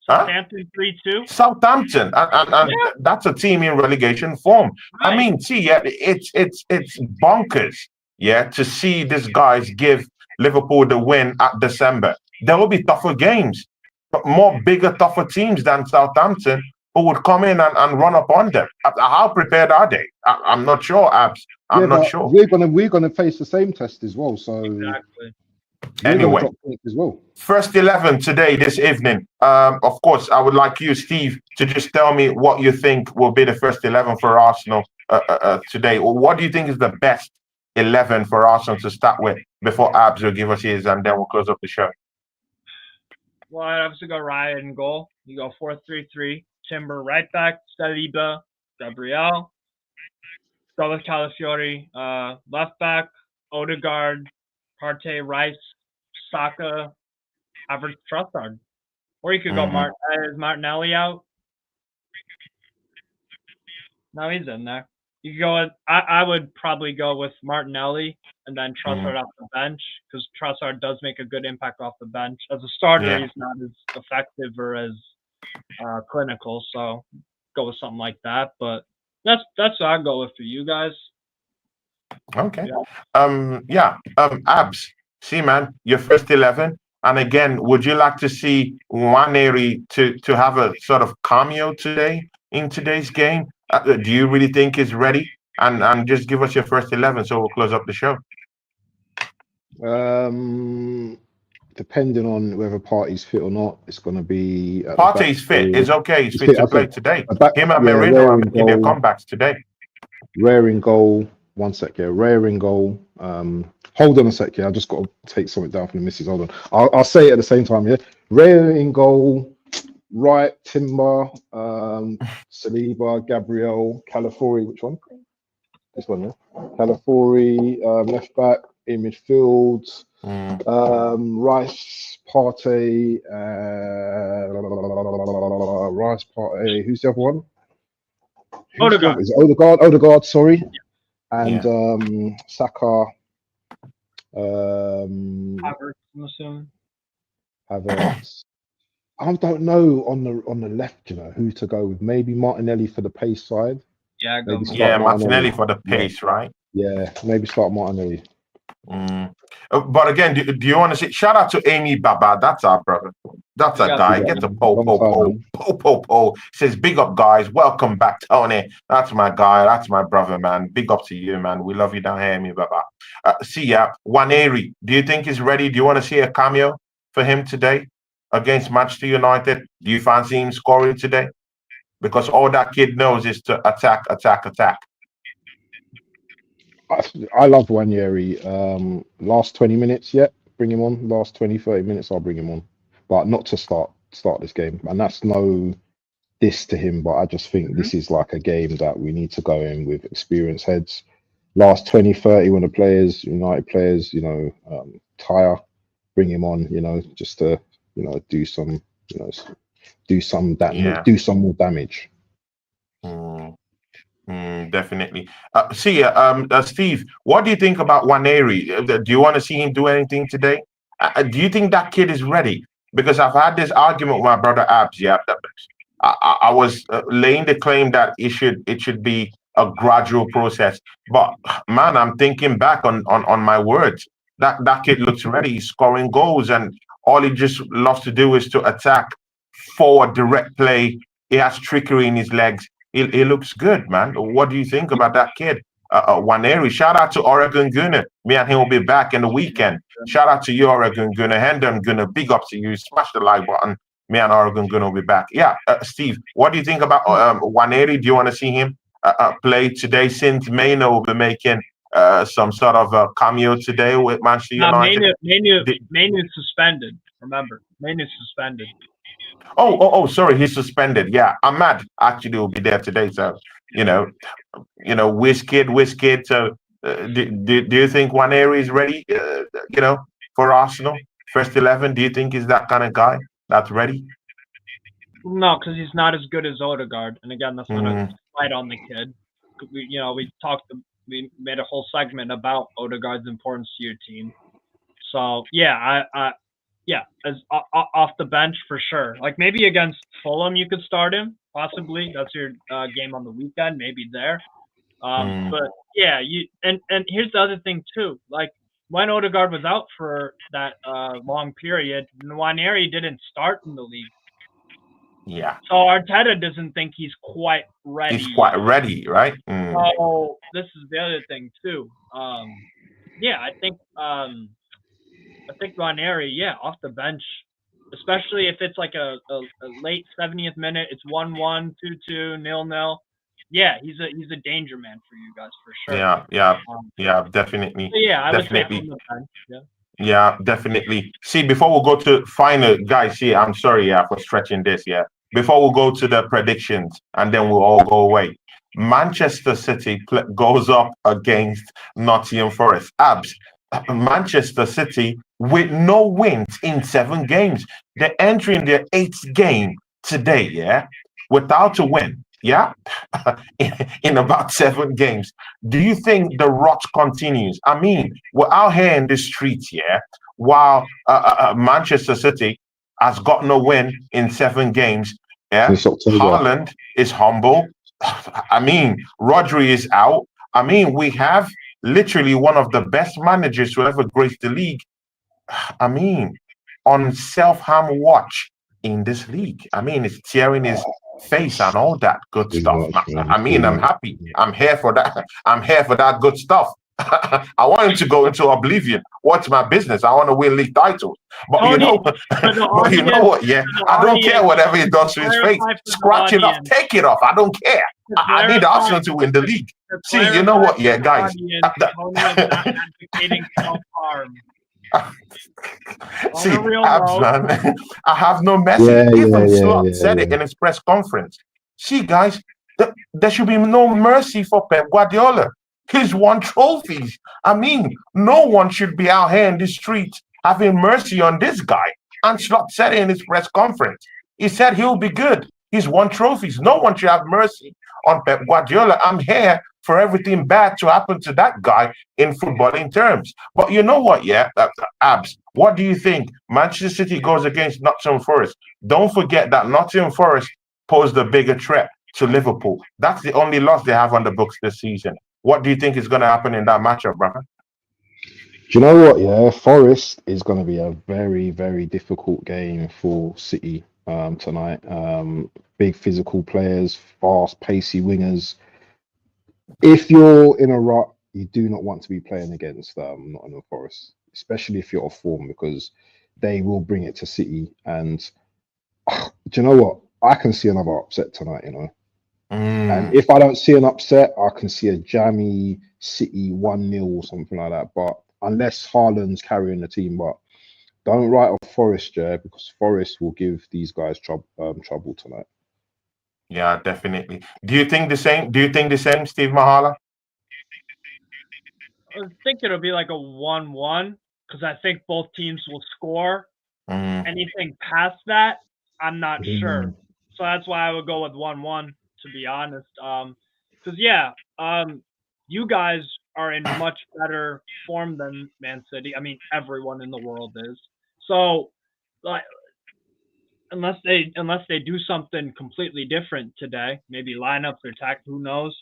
Southampton 3-2. Southampton, and that's a team in relegation form. Right. I mean, it's bonkers, to see these guys give Liverpool the win at December. There will be tougher games, but bigger, tougher teams than Southampton who would come in and run up on them. How prepared are they? I'm not sure, Abs. I'm not sure. We're gonna face the same test as well. So exactly. Anyway, as well. First 11 today, this evening. Of course, I would like you, Steve, to just tell me what you think will be the first 11 for Arsenal today. What do you think is the best 11 for Arsenal to start with before Abs will give us his, and then we'll close up the show? Well, I'd obviously go Raya in goal. You go 4-3-3. Timber right back. Saliba, Gabriel. Go with Calafiori. Left back, Odegaard, Partey, Rice, Saka, Havertz, Trossard. Or you could go is Martinelli out? No, he's in there. You could go with, I would probably go with Martinelli and then Trossard off the bench because Trossard does make a good impact off the bench. As a starter, he's not as effective or as clinical, so go with something like that. But that's what I'd go with for you guys. Okay. Abs. See, man, your first 11. And again, would you like to see Nwaneri to have a sort of cameo today in today's game? Do you really think he's ready? And just give us your first 11 so we'll close up the show. Depending on whether Partey's fit or not, it's going to be... Partey's fit. It's okay. He's fit to play today. Him and Merino are making their comebacks today. Rare in goal. One sec, yeah. Rare in goal. Hold on a sec, yeah. I just got to take something down from the missus. Hold on. I'll say it at the same time, yeah. Rare in goal. Right, Timber, Saliba, Gabriel, Calafiori. Which one? This one, yeah. Calafiori, left back in midfield. Rice, Partey, Rice, Partey. Who's the other one? Odegaard. Is it Odegaard? Odegaard, sorry. And Saka. Havertz, I'm assuming. Havertz. I don't know on the left, you know, who to go with. Maybe Martinelli for the pace side. Yeah, Martinelli for the pace, right? Yeah, maybe start Martinelli. But again, do you want to say shout out to Amy Baba? That's our brother. That's a guy. Get the po. Says big up, guys. Welcome back, Tony. That's my guy. That's my brother, man. Big up to you, man. We love you down here, Amy Baba. See ya, Nwaneri. Do you think he's ready? Do you want to see a cameo for him today against Manchester United? Do you fancy him scoring today? Because all that kid knows is to attack. I love Nwaneri. Last 20 minutes, bring him on. Last 20, 30 minutes, I'll bring him on. But not to start this game. And that's no diss to him, but I just think this is like a game that we need to go in with experienced heads. Last 20, 30, when the players, United players, tire, bring him on, just to, do some more damage. Definitely. Steve, what do you think about Nwaneri? Do you want to see him do anything today? Do you think that kid is ready? Because I've had this argument with my brother Abs. Yeah, I was laying the claim that it should be a gradual process. But man, I'm thinking back on my words. That kid looks ready. He's scoring goals, and all he just loves to do is to attack, forward, direct play. He has trickery in his legs. He looks good, man. What do you think about that kid? Nwaneri, shout out to Oregon Gunner. Me and him will be back in the weekend. Shout out to you, Oregon Gunner. Hendon Gunner, big up to you. Smash the like button. Me and Oregon Gunner will be back. Yeah, Steve, what do you think about Nwaneri? Do you want to see him play today since Maino will be making some sort of cameo today with Manchester United? Maino is suspended. Remember, Maino is suspended. Oh, sorry, he's suspended. Yeah, Ahmad actually will be there today. So, Wizkid. So, do you think Nwaneri is ready? For Arsenal, first 11. Do you think he's that kind of guy that's ready? No, because he's not as good as Odegaard. And again, that's not a slight on the kid. We made a whole segment about Odegaard's importance to your team. So yeah, as off the bench for sure. Like maybe against Fulham, you could start him possibly. That's your game on the weekend, maybe there. But yeah, and here's the other thing too. Like when Odegaard was out for that long period, Nwaneri didn't start in the league. Yeah. So Arteta doesn't think he's quite ready. He's quite ready, right? So this is the other thing too. I think Nwaneri, off the bench, especially if it's like a late 70th minute, it's 1-1, 2-2, 0-0. Yeah, he's a danger man for you guys for sure. Yeah, definitely. So I would say definitely. on the bench, Yeah, definitely. See, before we go to final, guys, I'm sorry, for stretching this, Before we go to the predictions, and then we'll all go away. Manchester City goes up against Nottingham Forest. Abs, Manchester City with no wins in 7 games. They're entering their 8th game today, yeah, without a win, yeah, in about 7 games. Do you think the rot continues? I mean, we're out here in the streets, yeah, while Manchester City has got no win in 7 games, yeah. Since October. Haaland is humble. I mean, Rodri is out. I mean, we have literally one of the best managers to ever grace the league. I mean, on self-harm watch in this league. I mean, it's tearing his face and all that good Too stuff. much, man. I mean, Too I'm much. happy. I'm here for that. I'm here for that good stuff. I want him to go into oblivion. What's my business? I want to win league titles. But you Tony, know, for the but you know audience, what? Yeah, for the I don't care audience, whatever he does to his face. clarify for the Scratch it off, audience. take it off. I don't care. To I need clarify- Arsenal to win the league. to See, you know clarify what? Yeah, for the guys. audience, Tony is not advocating self-harm. See, On a real Abs, note. man, I have no message. Yeah, Even yeah, Slot yeah, said it yeah. in his press conference. See, guys, there should be no mercy for Pep Guardiola. He's won trophies. I mean, no one should be out here in the streets having mercy on this guy. And Slot said it in his press conference. He said he'll be good. He's won trophies. No one should have mercy on Pep Guardiola. I'm here for everything bad to happen to that guy in footballing terms. But you know what, yeah, Abs, what do you think? Manchester City goes against Nottingham Forest. Don't forget that Nottingham Forest posed a bigger threat to Liverpool. That's the only loss they have on the books this season. What do you think is going to happen in that matchup, brother? Do you know what? Yeah, Forest is going to be a very, very difficult game for City tonight. Big physical players, fast, pacey wingers. If you're in a rut, you do not want to be playing against Nottingham Forest, especially if you're off form, because they will bring it to City. And do you know what? I can see another upset tonight, you know. And if I don't see an upset, I can see a jammy City 1-0 or something like that. But unless Haaland's carrying the team, but don't write off Forest, yeah, because Forest will give these guys trouble tonight. Yeah, definitely. Do you think the same? Do you think the same, Steve Mahala? I think it'll be like a 1-1 because I think both teams will score. Anything past that, I'm not sure. So that's why I would go with 1-1, to be honest. Because you guys are in much better form than Man City. I mean, everyone in the world is. So, like, unless they do something completely different today, maybe lineups or tact, who knows?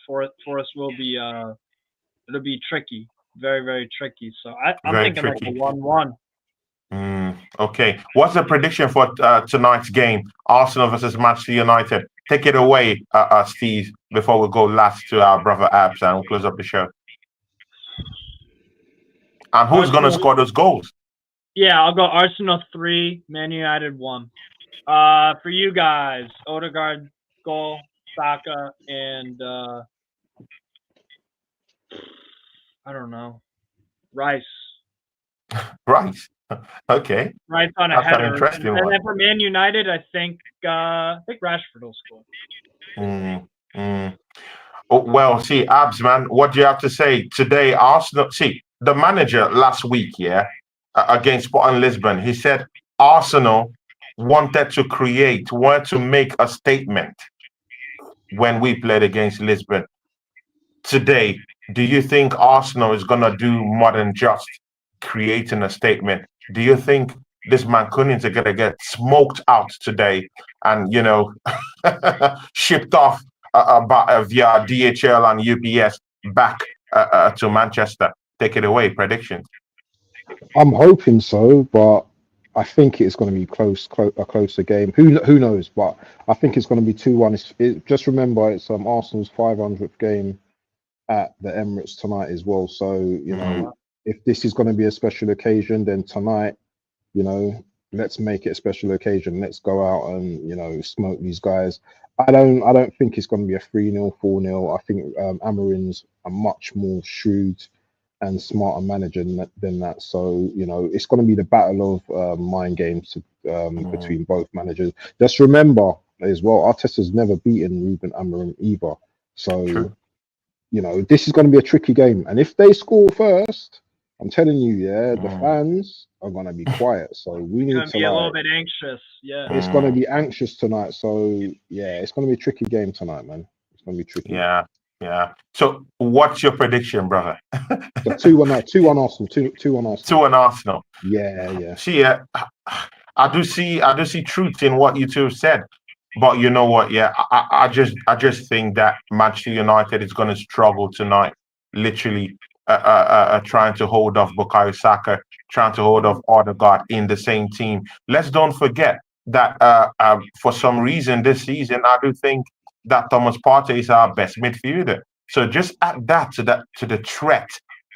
Forest will be it'll be tricky, very, very tricky. So I'm Very thinking tricky. like a 1-1. Okay. What's the prediction for tonight's game? Arsenal versus Manchester United. Take it away, Steve, before we go last to our brother Abs and we'll close up the show. And who's going to score those goals? Yeah, I'll go Arsenal 3, Man United 1. For you guys, Odegaard goal, Saka, and I don't know, Rice. Rice. Okay. Rice on a That's an header. interesting And one. then for Man United, I think Rashford will score. Oh, well, see, Abs, man, what do you have to say today? Arsenal, see, the manager last week, yeah, against Sporting Lisbon, he said Arsenal wanted to make a statement when we played against Lisbon. Today, do you think Arsenal is going to do more than just creating a statement? Do you think this Mancunians are going to get smoked out today and, you know, shipped off via DHL and UPS back to Manchester? Take it away, predictions. I'm hoping so, but I think it's going to be a closer game. Who knows? But I think it's going to be 2-1. Just remember, it's Arsenal's 500th game at the Emirates tonight as well. So you know, if this is going to be a special occasion, then tonight, you know, let's make it a special occasion. Let's go out and, you know, smoke these guys. I don't think it's going to be a 3-0, 4-0. I think Amarin's a much more shrewd and smarter manager than that. So, you know, it's going to be the battle of mind games between both managers. Just remember, as well. Arteta's never beaten Ruben Amorim either. So, True. you know, this is going to be a tricky game. And if they score first, I'm telling you, yeah, the Mm. fans are going to be quiet. So we need Gonna to be a little like, bit anxious. Yeah. it's going to be anxious tonight. So yeah, it's going to be a tricky game tonight, man. It's going to be tricky. Yeah, yeah. So, what's your prediction, brother? So 2-1 Arsenal, 2-1 Arsenal. 2-1 Arsenal. Yeah. See, I do see truth in what you two have said, but you know what? Yeah, I just think that Manchester United is going to struggle tonight. Literally, trying to hold off Bukayo Saka, trying to hold off Odegaard in the same team. Let's don't forget that for some reason this season, I do think that Thomas Partey is our best midfielder. So just add that to the threat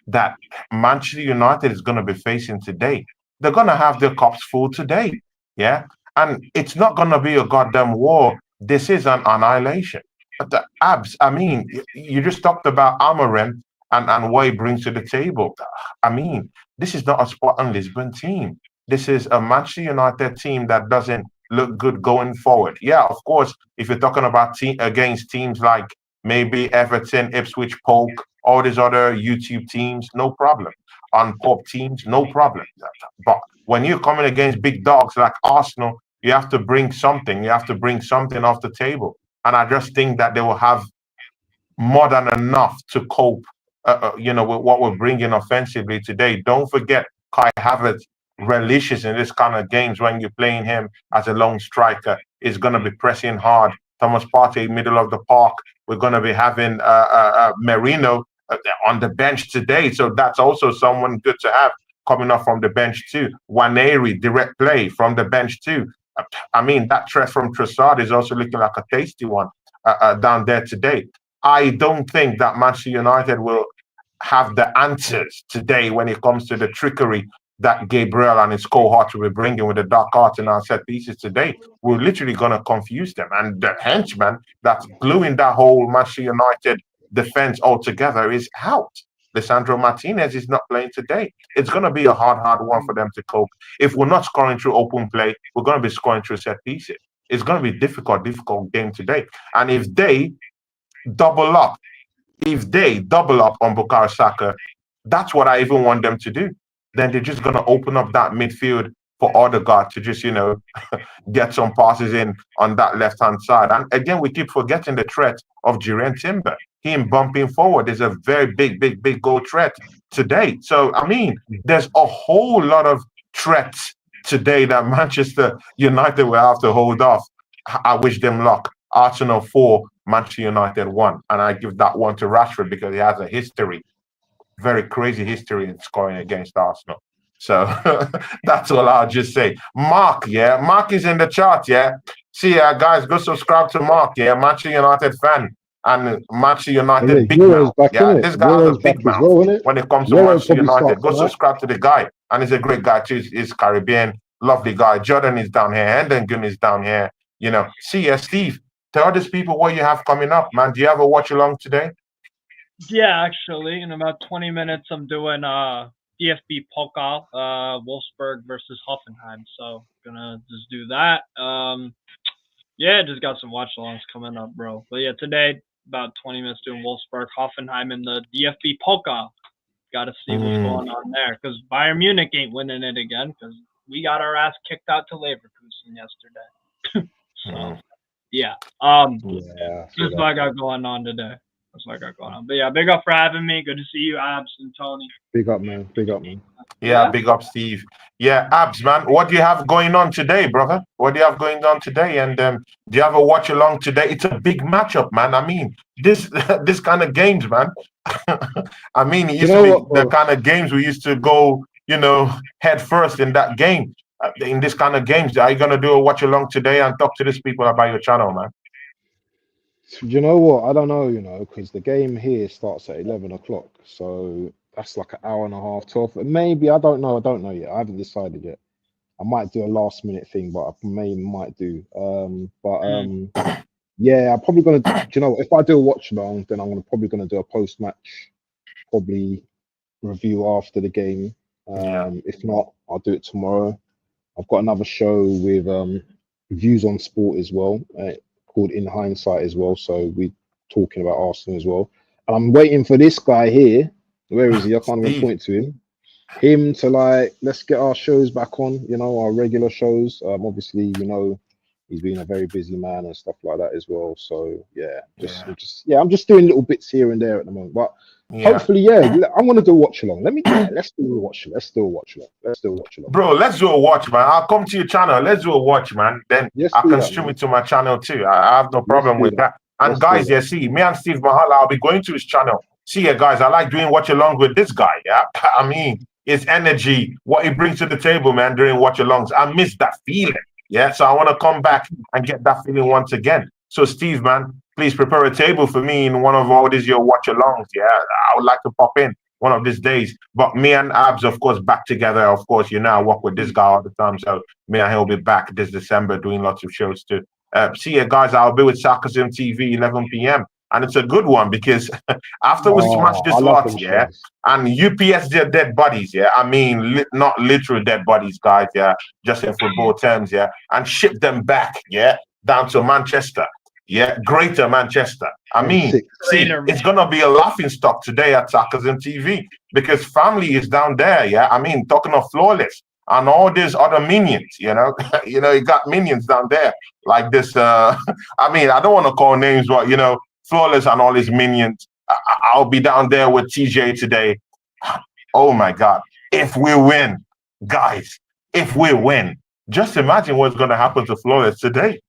that Manchester United is going to be facing today. They're going to have their cups full today. Yeah. And it's not going to be a goddamn war. This is an annihilation. But the abs, I mean, you just talked about Amorim and what he brings to the table. I mean, this is not a Sporting Lisbon team. This is a Manchester United team that doesn't look good going forward. Yeah, of course, if you're talking about against teams like maybe Everton, Ipswich, Polk, all these other YouTube teams, no problem. On pop teams, no problem. But when you're coming against big dogs like Arsenal, you have to bring something. You have to bring something off the table. And I just think that they will have more than enough to cope, with what we're bringing offensively today. Don't forget, Kai Havertz relishes in this kind of games when you're playing him as a lone striker. Is going to be pressing hard. Thomas Partey, middle of the park. We're going to be having Merino on the bench today, so that's also someone good to have coming up from the bench too. Waneri, direct play from the bench too. I mean, that threat from Trossard is also looking like a tasty one down there today. I don't think that Manchester United will have the answers today when it comes to the trickery that Gabriel and his cohort will be bringing with the dark arts and our set pieces today. We're literally going to confuse them. And the henchman that's gluing that whole Manchester United defense altogether is out. Lisandro Martinez is not playing today. It's going to be a hard one for them to cope. If we're not scoring through open play, we're going to be scoring through set pieces. It's going to be difficult game today. And if they double up, on Bukayo Saka, that's what I even want them to do. Then they're just going to open up that midfield for Odegaard to just, get some passes in on that left-hand side. And again, we keep forgetting the threat of Jurrien Timber. Him bumping forward is a very big goal threat today. So, I mean, there's a whole lot of threats today that Manchester United will have to hold off. I wish them luck. Arsenal 4, Manchester United 1. And I give that one to Rashford because he has a history, very crazy history in scoring against Arsenal. So that's all I'll just say. Mark is in the chat, yeah. See, guys, go subscribe to Mark, yeah, Manchester United fan and Manchester United big mouth. Yeah, this guy has a big mouth when it comes to Manchester United. Go subscribe to the guy, and he's a great guy too. He's Caribbean, lovely guy. Jordan is down here, and then Gun is down here. See ya, Steve. Tell these people what you have coming up, man. Do you have a watch along today? Yeah, actually, in about 20 minutes, I'm doing DFB Pokal, Wolfsburg versus Hoffenheim. So gonna just do that. Yeah, just got some watch alongs coming up, bro. But yeah, today about 20 minutes doing Wolfsburg, Hoffenheim in the DFB Pokal. Got to see what's going on there because Bayern Munich ain't winning it again because we got our ass kicked out to Leverkusen yesterday. So yeah, that's what I got going on today. That's what I got going on. But yeah, big up for having me. Good to see you, Abs and Tony. Big up, man. Big up, man. Yeah, big up, Steve. Yeah, Abs, man. What do you have going on today, brother? What do you have going on today? And do you have a watch along today? It's a big matchup, man. I mean, this kind of games, man. I mean, it used to be the kind of games we used to go, head first in that game. In this kind of games, are you gonna do a watch along today and talk to these people about your channel, man? You know what? I don't know, because the game here starts at 11 o'clock. So that's like an hour and a half, 12. Maybe, I don't know yet. I haven't decided yet. I might do a last minute thing, but I might do. Yeah, I'm probably going to, if I do a watch along, then I'm probably going to do a post match, probably review after the game. If not, I'll do it tomorrow. I've got another show with views on sport as well, called In Hindsight as well. So we're talking about Arsenal as well. And I'm waiting for this guy here. Where is he? I can't even Steve. point to him. Him to like, let's get our shows back on, you know, our regular shows. Obviously, you know, he's been a very busy man and stuff like that as well. So yeah, I'm just doing little bits here and there at the moment. But hopefully, yeah, I'm gonna do a watch along. Let's do a watch along. Let's do a watch along. Bro, let's do a watch, man. I'll come to your channel. Let's do a watch, man. Then I can stream it to my channel too. I have no problem with that. And guys, yeah, see, me and Steve Mahala, I'll be going to his channel. See, yeah, guys, I like doing watch along with this guy. Yeah, I mean, his energy, what he brings to the table, man, during watch alongs. I miss that feeling. Yeah, so I want to come back and get that feeling once again. So, Steve, man, please prepare a table for me in one of all these your watch alongs. Yeah, I would like to pop in one of these days. But me and Abs, of course, back together. Of course, you know, I work with this guy all the time. So me and him will be back this December doing lots of shows too. See you guys. I'll be with Sarcasm TV 11 p.m. And it's a good one because after we smash this lot, yeah, and UPS their dead bodies, yeah, I mean, not literal dead bodies, guys, yeah, just in football terms, yeah, and ship them back, yeah, down to Manchester, yeah, Greater Manchester. I mean, see, it's gonna be a laughing stock today at Sarcasm TV because family is down there, yeah. I mean, talking of Flawless and all these other minions, you know, you got minions down there like this. I mean, I don't want to call names, but you know, Flawless and all his minions. I'll be down there with TJ today. Oh my God. If we win, guys, if we win, just imagine what's going to happen to Flawless today.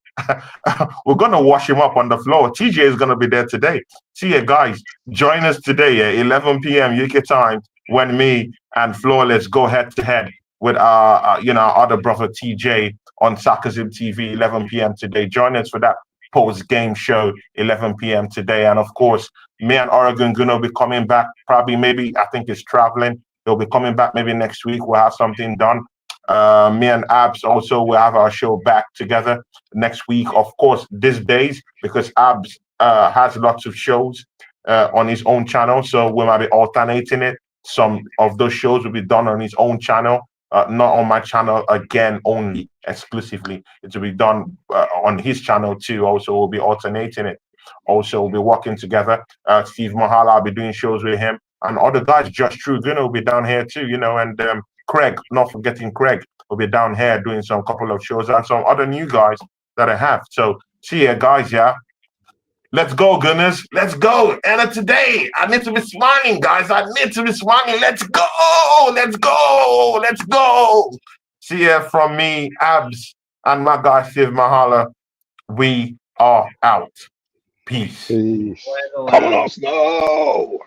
We're going to wash him up on the floor. TJ is going to be there today. See you guys. Join us today at 11 p.m. UK time when me and Flawless go head to head with our other brother TJ on Sarcasm TV 11 p.m. today. Join us for that post-game show 11 p.m. today. And of course, me and Oregon gonna be coming back probably, maybe, I think he's traveling. He'll be coming back maybe next week. We'll have something done. Me and Abs also will have our show back together next week. Of course, these days, because Abs has lots of shows on his own channel, so we might be alternating it. Some of those shows will be done on his own channel. Not on my channel again, only exclusively. It will be done on his channel too. Also, we'll be alternating it. Also, we'll be working together. Steve Mahala, I'll be doing shows with him. And other guys, Josh Trugoon will be down here too, you know, and Craig, not forgetting Craig, will be down here doing some couple of shows and some other new guys that I have. So, see ya, guys, yeah. Let's go, Gunners. Let's go. And today, I need to be smiling, guys. I need to be smiling. Let's go. Let's go. Let's go. See ya from me, Abs, and my guy, Steve Mahala. We are out. Peace. Come on, Arsenal.